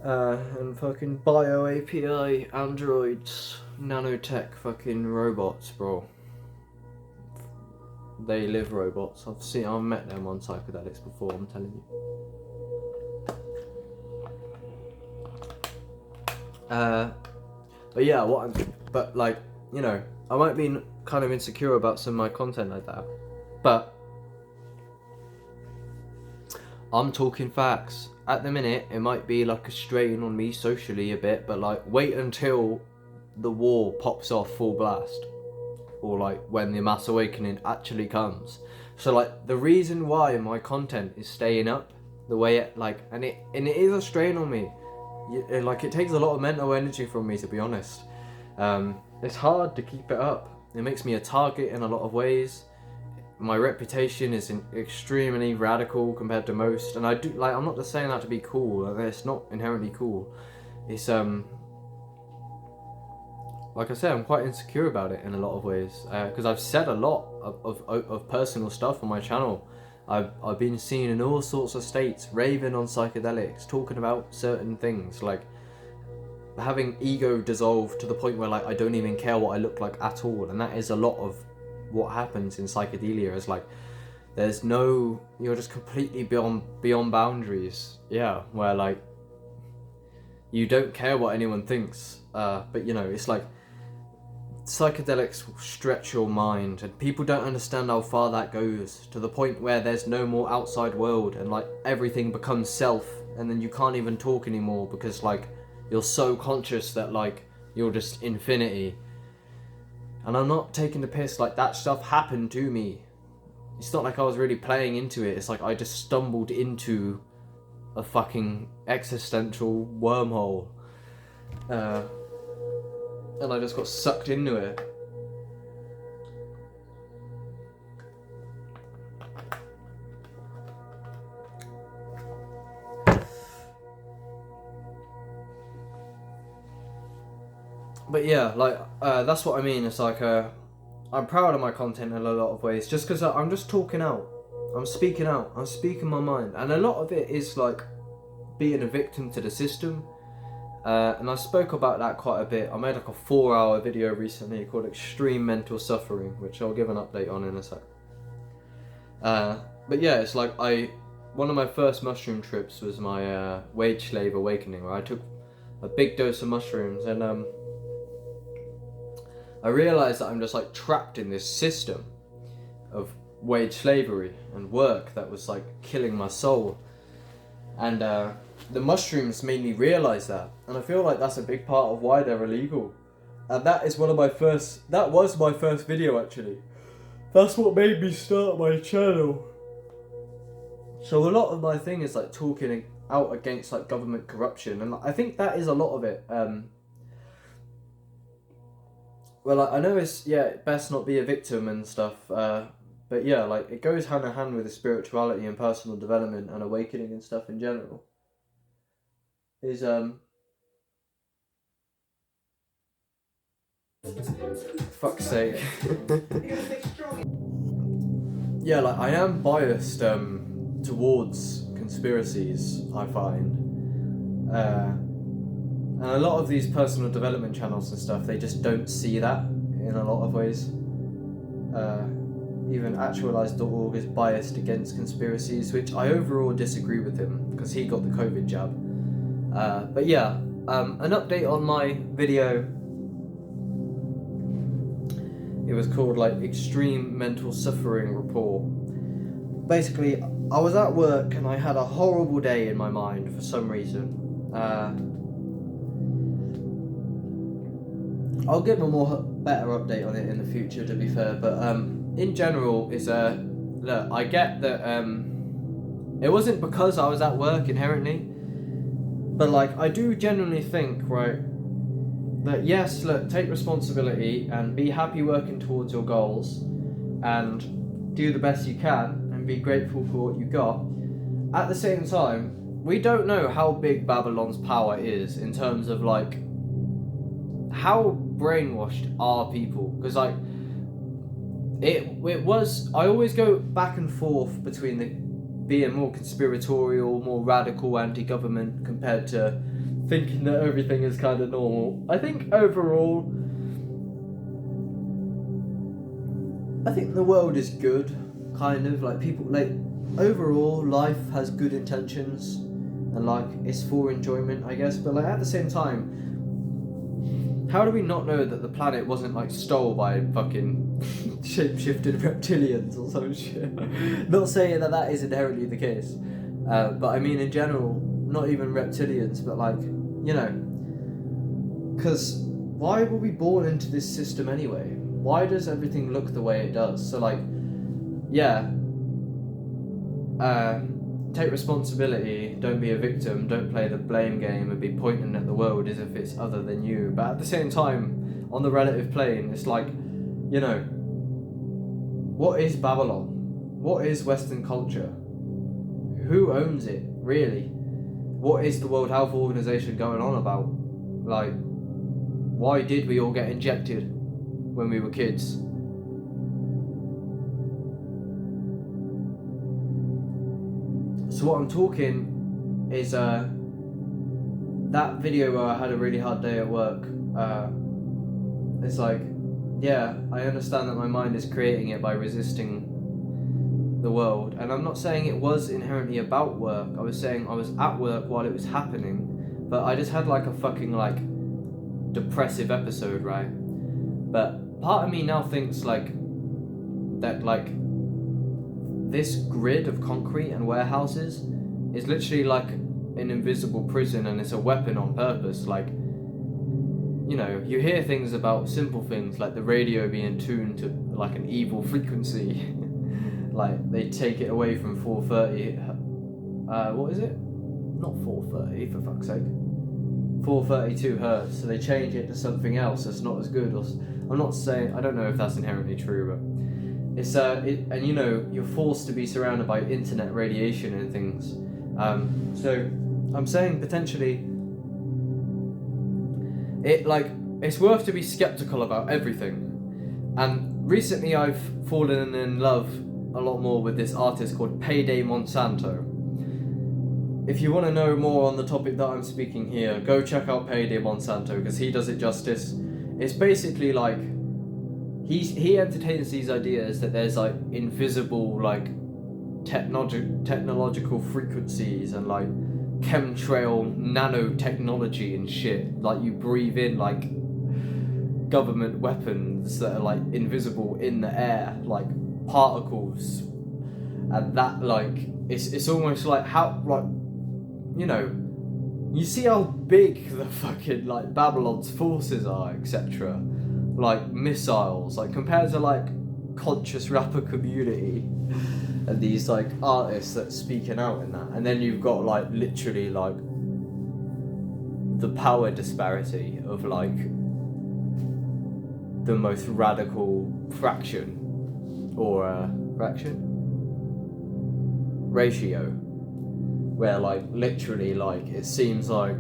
A: And fucking bio API, androids, nanotech fucking robots, bro. They live robots. I've met them on psychedelics before, I'm telling you. But yeah, but like, you know, I might be kind of insecure about some of my content like that, but I'm talking facts. At the minute, it might be like a strain on me socially a bit, but like, wait until the war pops off full blast, or like when the mass awakening actually comes. So like, the reason why my content is staying up the way it like, and it is a strain on me. Like, it takes a lot of mental energy from me, to be honest. It's hard to keep it up. It makes me a target in a lot of ways. My reputation is extremely radical compared to most, and I do, like, I'm not just saying that to be cool. It's not inherently cool. It's like I said, I'm quite insecure about it in a lot of ways, because I've said a lot of personal stuff on my channel. I've been seen in all sorts of states, raving on psychedelics, talking about certain things, like having ego dissolve to the point where like I don't even care what I look like at all. And that is a lot of what happens in psychedelia, is like there's no, you're just completely beyond boundaries, where like you don't care what anyone thinks, but you know, it's like psychedelics will stretch your mind, and people don't understand how far that goes, to the point where there's no more outside world, and like everything becomes self, and then you can't even talk anymore because like you're so conscious that like you're just infinity. And I'm not taking the piss, like that stuff happened to me. It's not like I was really playing into it. It's like I just stumbled into a fucking existential wormhole, and I just got sucked into it. But yeah, like, that's what I mean. It's like, I'm proud of my content in a lot of ways, just because I'm just talking out. I'm speaking out. I'm speaking my mind. And a lot of it is like being a victim to the system. And I spoke about that quite a bit. I made like a 4-hour video recently called Extreme Mental Suffering, which I'll give an update on in a sec. But yeah, it's like one of my first mushroom trips was my wage slave awakening, where I took a big dose of mushrooms, and I realised that I'm just like trapped in this system of wage slavery and work that was like killing my soul. And the mushrooms made me realise that, and I feel like that's a big part of why they're illegal. And that was my first video actually. That's what made me start my channel. So a lot of my thing is like talking out against like government corruption, and I think that is a lot of it. Well, I know it's, best not be a victim and stuff, but yeah, like, it goes hand in hand with the spirituality and personal development and awakening and stuff in general. Is, fuck's sake. Yeah, like, I am biased, towards conspiracies, I find. And a lot of these personal development channels and stuff, they just don't see that in a lot of ways. Even Actualized.org is biased against conspiracies, which I overall disagree with him, because he got the COVID jab. But yeah, an update on my video. It was called like Extreme Mental Suffering Report. Basically, I was at work and I had a horrible day in my mind for some reason. I'll give a better update on it in the future, to be fair, but in general, look, I get that it wasn't because I was at work inherently, but like, I do genuinely think, right, that yes, look, take responsibility and be happy working towards your goals and do the best you can and be grateful for what you got. At the same time, we don't know how big Babylon's power is in terms of like, how brainwashed are people? Because like, it was, I always go back and forth between being more conspiratorial, more radical anti-government compared to thinking that everything is kind of normal. I think overall, I think the world is good, kind of, like people, like overall life has good intentions and like it's for enjoyment, I guess, but like at the same time, how do we not know that the planet wasn't like stole by fucking shape-shifted reptilians or some shit? Not saying that is inherently the case, but I mean in general, not even reptilians, but like, you know, because why were we born into this system anyway? Why does everything look the way it does? So like, yeah, take responsibility, don't be a victim, don't play the blame game and be pointing at the world as if it's other than you. But at the same time, on the relative plane, it's like, you know, what is Babylon? What is Western culture? Who owns it, really? What is the World Health Organization going on about? Like, why did we all get injected when we were kids? So what I'm talking is that video where I had a really hard day at work. It's like, yeah, I understand that my mind is creating it by resisting the world, and I'm not saying it was inherently about work. I was saying I was at work while it was happening, but I just had like a fucking like depressive episode, right? But part of me now thinks like that like this grid of concrete and warehouses is literally like an invisible prison, and it's a weapon on purpose. Like, you know, you hear things about simple things like the radio being tuned to like an evil frequency. Like they take it away from 430. What is it? Not 430, for fuck's sake. 432 hertz. So they change it to something else that's not as good. Or I'm not saying, I don't know if that's inherently true, but it's and you know, you're forced to be surrounded by internet radiation and things. So I'm saying potentially it's worth to be skeptical about everything. And recently I've fallen in love a lot more with this artist called Payday Monsanto. If you want to know more on the topic that I'm speaking here, go check out Payday Monsanto, because he does it justice. It's basically like he entertains these ideas that there's like invisible like technological frequencies and like chemtrail nanotechnology and shit. Like you breathe in like government weapons that are like invisible in the air, like particles, and that like it's almost like how, like, you know, you see how big the fucking like Babylon's forces are, etc. Like missiles, like compared to like conscious rapper community and these like artists that's speaking out in that, and then you've got like literally like the power disparity of like the most radical fraction or ratio, where like literally like it seems like,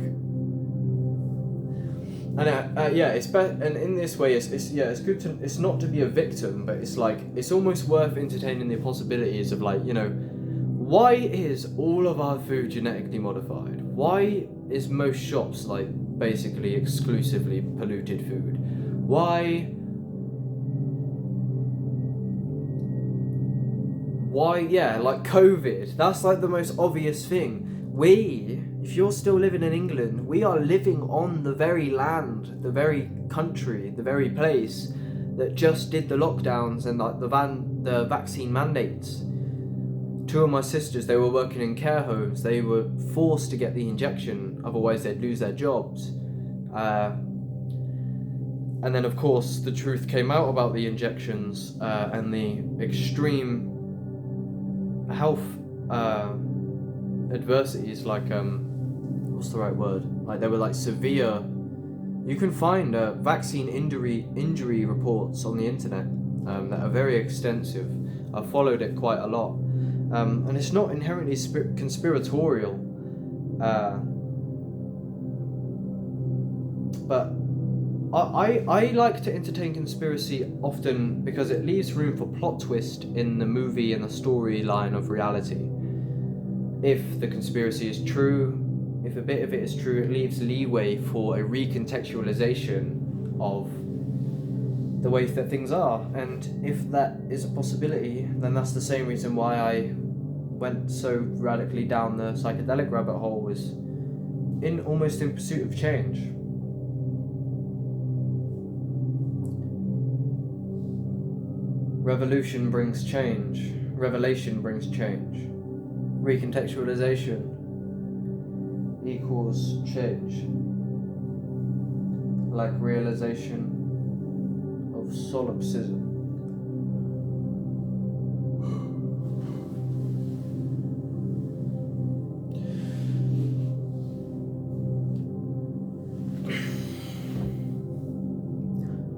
A: and and in this way it's good to, it's not to be a victim, but it's like it's almost worth entertaining the possibilities of like, you know, why is all of our food genetically modified? Why is most shops like basically exclusively polluted food? Why, yeah, like COVID, that's like the most obvious thing. We if you're still living in England, we are living on the very land, the very country, the very place that just did the lockdowns and like the vaccine mandates. Two of my sisters, they were working in care homes. They were forced to get the injection, otherwise they'd lose their jobs. And then, of course, the truth came out about the injections and the extreme health adversities, like what's the right word? Like, they were like severe. You can find vaccine injury reports on the internet that are very extensive. I've followed it quite a lot. And it's not inherently conspiratorial, but I like to entertain conspiracy often because it leaves room for plot twist in the movie and the storyline of reality. If the conspiracy is true, if a bit of it is true, it leaves leeway for a recontextualization of the way that things are. And if that is a possibility, then that's the same reason why I went so radically down the psychedelic rabbit hole, was almost in pursuit of change. Revolution brings change. Revelation brings change. Recontextualization equals change. Like realization of solipsism.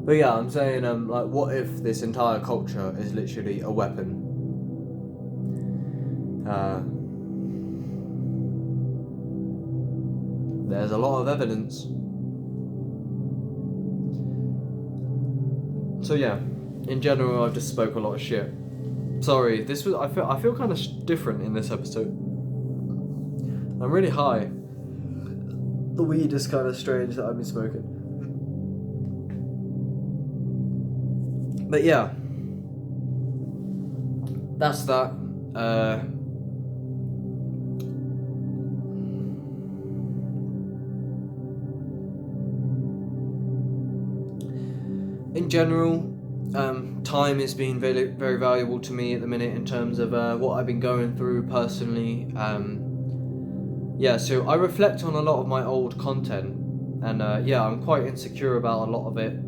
A: But yeah, I'm saying, like, what if this entire culture is literally a weapon? There's a lot of evidence. So yeah, in general, I've just spoke a lot of shit. Sorry, this was I feel kind of different in this episode. I'm really high. The weed is kind of strange that I've been smoking. But yeah, that's that. In general, time is being very, very valuable to me at the minute in terms of what I've been going through personally. Yeah, so I reflect on a lot of my old content, and yeah, I'm quite insecure about a lot of it.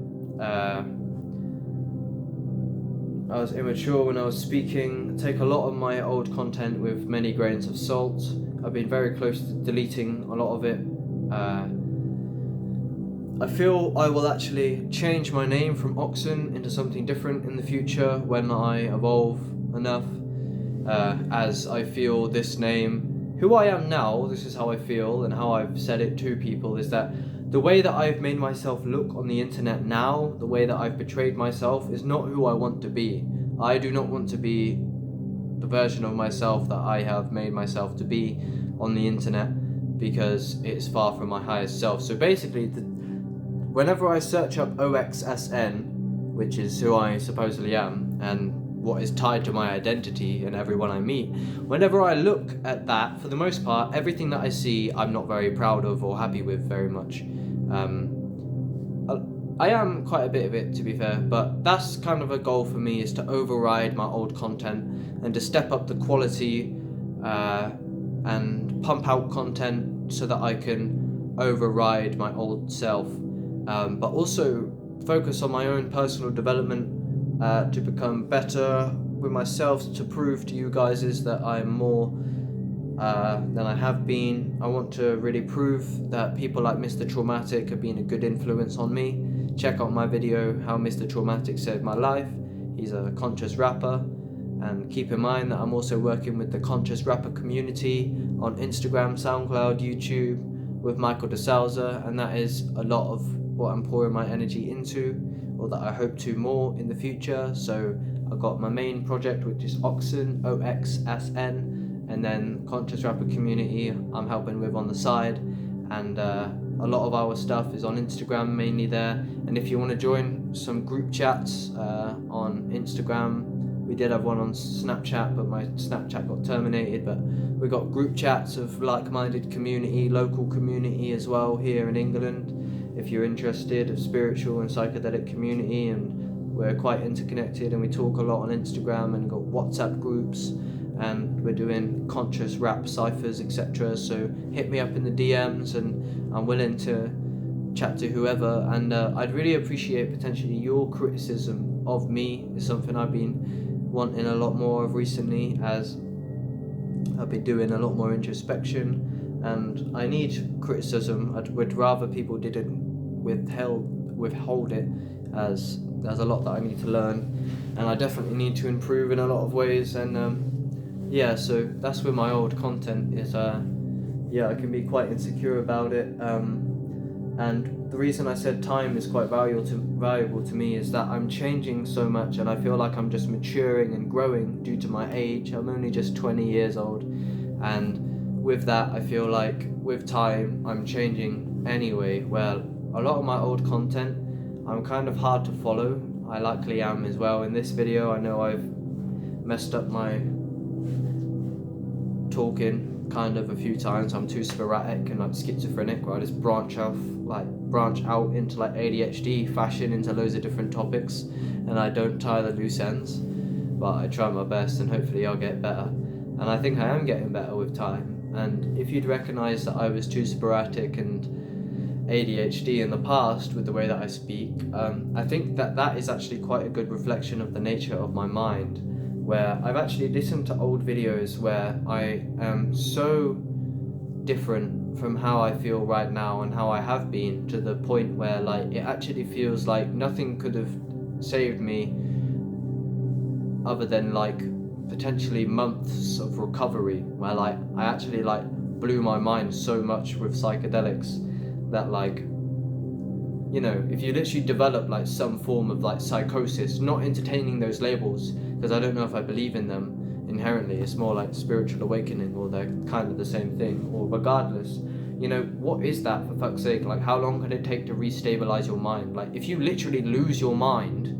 A: I was immature when I was speaking. Take a lot of my old content with many grains of salt. I've been very close to deleting a lot of it. I feel I will actually change my name from OXSN into something different in the future when I evolve enough, as I feel this name, who I am now, this is how I feel and how I've said it to people, is that the way that I've made myself look on the internet now, the way that I've portrayed myself, is not who I want to be. I do not want to be the version of myself that I have made myself to be on the internet, because it's far from my highest self. So basically, whenever I search up OXSN, which is who I supposedly am, and what is tied to my identity and everyone I meet, whenever I look at that, for the most part, everything that I see, I'm not very proud of or happy with very much. I am quite a bit of it, to be fair, but that's kind of a goal for me, is to override my old content and to step up the quality and pump out content so that I can override my old self. But also focus on my own personal development to become better with myself, to prove to you guys is that I'm more than I have been. I want to really prove that people like Mr. Traumatic have been a good influence on me. Check out my video, How Mr. Traumatic Saved My Life. He's a conscious rapper. And keep in mind that I'm also working with the conscious rapper community on Instagram, SoundCloud, YouTube, with Michael DeSalza, and that is a lot of what I'm pouring my energy into, or that I hope to more in the future. So I've got my main project, which is OXSN, OXSN, and then Conscious Rapper Community I'm helping with on the side, and a lot of our stuff is on Instagram, mainly there. And if you want to join some group chats on Instagram, We did have one on Snapchat, but my Snapchat got terminated. But we got group chats of like-minded community, local community as well here in England. If you're interested, of spiritual and psychedelic community, and we're quite interconnected, and we talk a lot on Instagram, and got WhatsApp groups, and we're doing conscious rap ciphers, etc. So hit me up in the DMs, and I'm willing to chat to whoever. And I'd really appreciate potentially your criticism of me. Is something I've been wanting a lot more of recently, as I've been doing a lot more introspection, and I need criticism. I would rather people didn't withhold it, as there's a lot that I need to learn, and I definitely need to improve in a lot of ways. And yeah, so that's where my old content is. I can be quite insecure about it, and the reason I said time is quite valuable to me is that I'm changing so much, and I feel like I'm just maturing and growing due to my age. I'm only just 20 years old, and with that I feel like with time I'm changing anyway. Well, a lot of my old content, I'm kind of hard to follow. I likely am as well. In this video, I know I've messed up my talking kind of a few times. I'm too sporadic and like schizophrenic, where I just branch out into like ADHD fashion into loads of different topics, and I don't tie the loose ends, but I try my best, and hopefully I'll get better. And I think I am getting better with time. And if you'd recognize that I was too sporadic and ADHD in the past with the way that I speak, I think that is actually quite a good reflection of the nature of my mind, where I've actually listened to old videos where I am so different from how I feel right now and how I have been, to the point where like it actually feels like nothing could have saved me other than like potentially months of recovery, where like I actually like blew my mind so much with psychedelics that, like, you know, if you literally develop like some form of like psychosis, not entertaining those labels, because I don't know if I believe in them inherently, it's more like spiritual awakening, or they're kind of the same thing, or regardless, you know, what is that, for fuck's sake? Like, how long can it take to restabilize your mind? Like, if you literally lose your mind,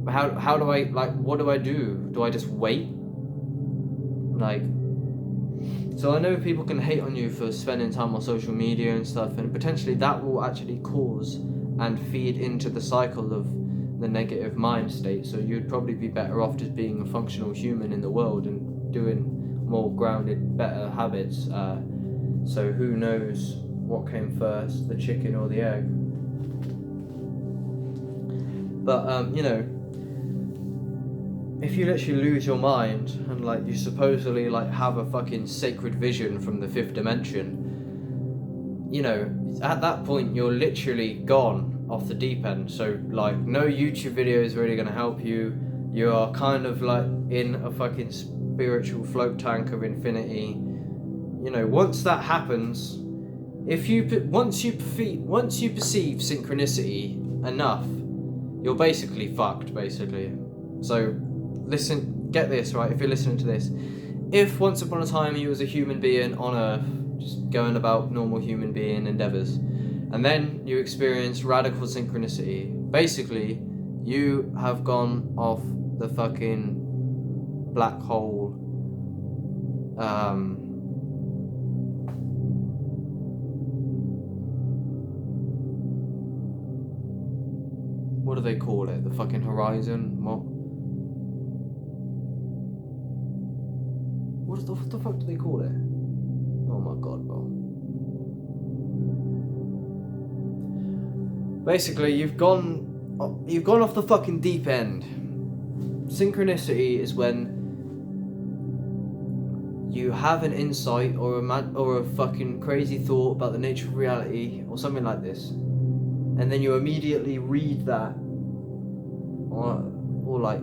A: how do I, like, what do I do? Do I just wait? Like, so I know people can hate on you for spending time on social media and stuff, and potentially that will actually cause and feed into the cycle of the negative mind state. So you'd probably be better off just being a functional human in the world and doing more grounded, better habits. So who knows what came first, the chicken or the egg? But you know, if you literally lose your mind and like you supposedly like have a fucking sacred vision from the fifth dimension, you know, at that point you're literally gone off the deep end. So like no YouTube video is really going to help you. You are kind of like in a fucking spiritual float tank of infinity. You know, once that happens, once you perceive synchronicity enough, you're basically fucked, basically. So listen, get this, right? If you're listening to this, if once upon a time you was a human being on Earth, just going about normal human being endeavors, and then you experience radical synchronicity, basically you have gone off the fucking black hole. What do they call it? The fucking horizon? What the fuck do they call it? Oh my god, bro. Basically, you've gone off the fucking deep end. Synchronicity is when you have an insight or a fucking crazy thought about the nature of reality or something like this, and then you immediately read that, or like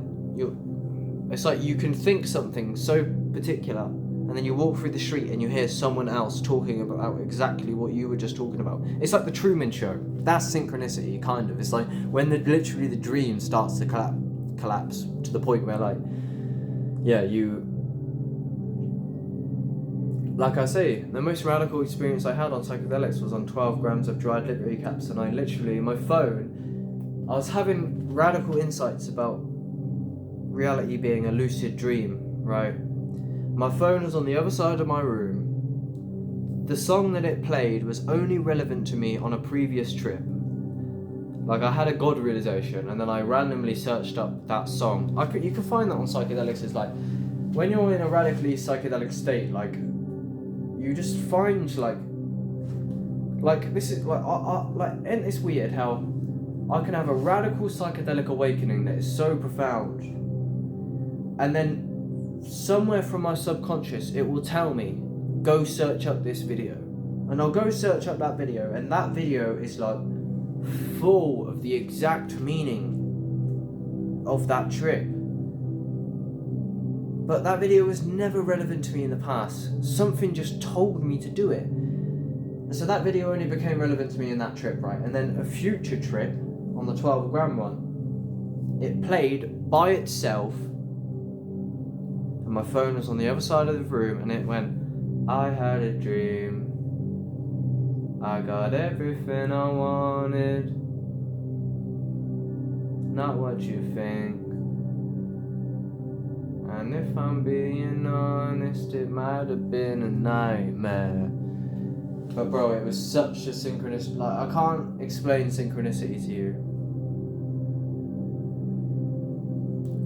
A: it's like you can think something so particular, and then you walk through the street and you hear someone else talking about exactly what you were just talking about. It's like the Truman Show. That's synchronicity, kind of. It's like when literally the dream starts to collapse to the point where, like, yeah, like I say, the most radical experience I had on psychedelics was on 12 grams of dried liquor caps, and I literally, my phone, I was having radical insights about reality being a lucid dream, right? My phone was on the other side of my room. The song that it played was only relevant to me on a previous trip. Like, I had a God realization, and then I randomly searched up that song. You can find that on psychedelics. It's like, when you're in a radically psychedelic state, like, you just find, like this is, and it's weird how I can have a radical psychedelic awakening that is so profound, and then somewhere from my subconscious, it will tell me, go search up this video. And I'll go search up that video, and that video is like full of the exact meaning of that trip. But that video was never relevant to me in the past. Something just told me to do it. And so that video only became relevant to me in that trip, right? And then a future trip on the 12 gram one, it played by itself, and my phone was on the other side of the room, and it went, I had a dream, I got everything I wanted, not what you think. And if I'm being honest, it might have been a nightmare. But bro, it was such a synchronous, like, I can't explain synchronicity to you.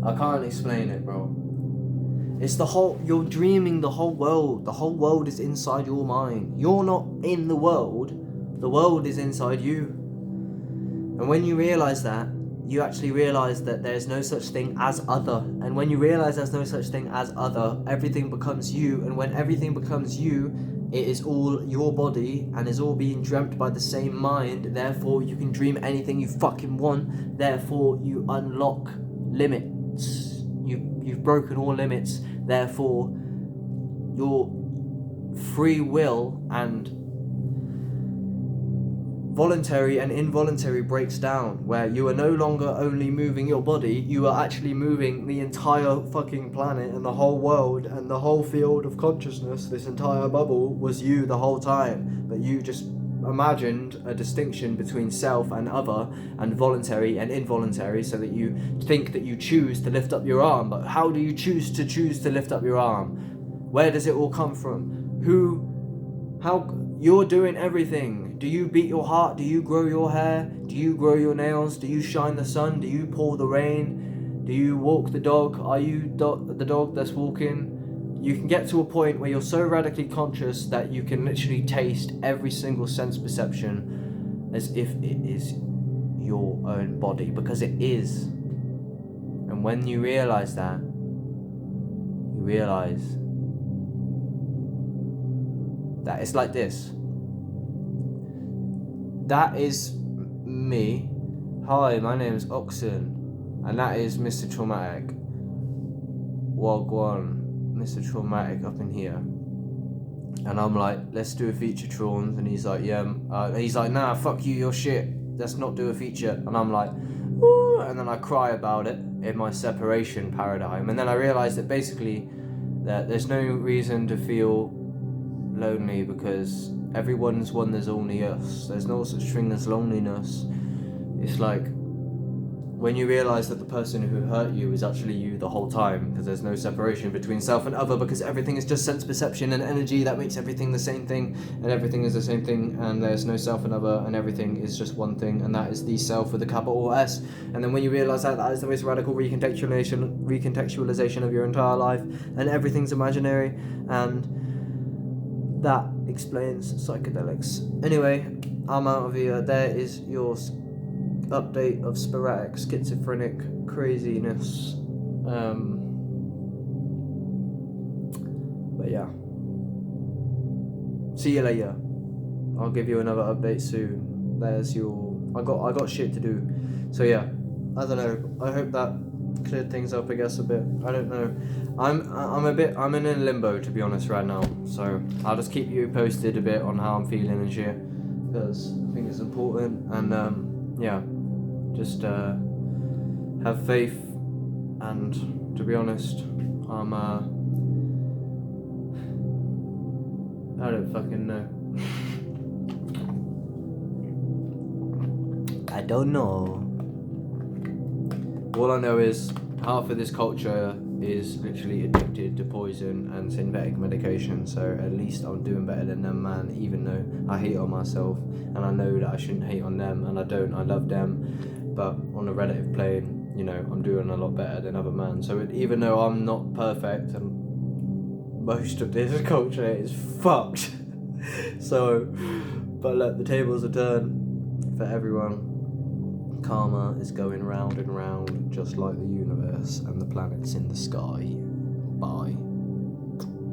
A: I can't explain it, bro. It's you're dreaming the whole world is inside your mind. You're not in the world is inside you. And when you realize that, you actually realize that there's no such thing as other. And when you realize there's no such thing as other, everything becomes you. And when everything becomes you, it is all your body and is all being dreamt by the same mind. Therefore, you can dream anything you fucking want. Therefore, you unlock limits. You've broken all limits. Therefore, your free will and voluntary and involuntary breaks down, where you are no longer only moving your body, you are actually moving the entire fucking planet and the whole world and the whole field of consciousness. This entire bubble was you the whole time, but you just imagined a distinction between self and other and voluntary and involuntary, so that you think that you choose to lift up your arm. But how do you choose to lift up your arm? Where does it all come from? How you're doing everything. Do you beat your heart? Do you grow your hair? Do you grow your nails? Do you shine the sun? Do you pour the rain? Do you walk the dog? Are you the dog that's walking? You can get to a point where you're so radically conscious that you can literally taste every single sense perception as if it is your own body, because it is. And when you realize that, you realize that it's like this. That is me. Hi, my name is OXSN, and that is Mr. Traumatic. Wagwan. Mr. Traumatic up in here. And I'm like, let's do a feature, Trauns. And he's like, yeah. He's like, nah, fuck you, you're shit. Let's not do a feature. And I'm like, woo. And then I cry about it in my separation paradigm. And then I realized that basically that there's no reason to feel lonely, because everyone's one, there's only us. There's no such thing as loneliness. It's like when you realize that the person who hurt you is actually you the whole time, because there's no separation between self and other, because everything is just sense perception and energy that makes everything the same thing, and everything is the same thing, and there's no self and other, and everything is just one thing, and that is the self with a capital S. And then when you realize that, that is the most radical recontextualization of your entire life, and everything's imaginary, and that explains psychedelics. Anyway, I'm out of here. There is your update of sporadic schizophrenic craziness. But yeah, see you later. I'll give you another update soon. There's your I got shit to do. So yeah, I don't know, I hope that cleared things up, I guess, a bit. I don't know, I'm in a limbo, to be honest, right now, so I'll just keep you posted a bit on how I'm feeling and shit, because I think it's important. And yeah, just have faith, and to be honest, I don't fucking know. I don't know. All I know is half of this culture is literally addicted to poison and synthetic medication, so at least I'm doing better than them, man, even though I hate on myself, and I know that I shouldn't hate on them, and I don't, I love them, but on a relative plane, you know, I'm doing a lot better than other men. So even though I'm not perfect, and most of this culture is fucked, so, but look, the tables are turned for everyone. Karma is going round and round, just like the universe and the planets in the sky.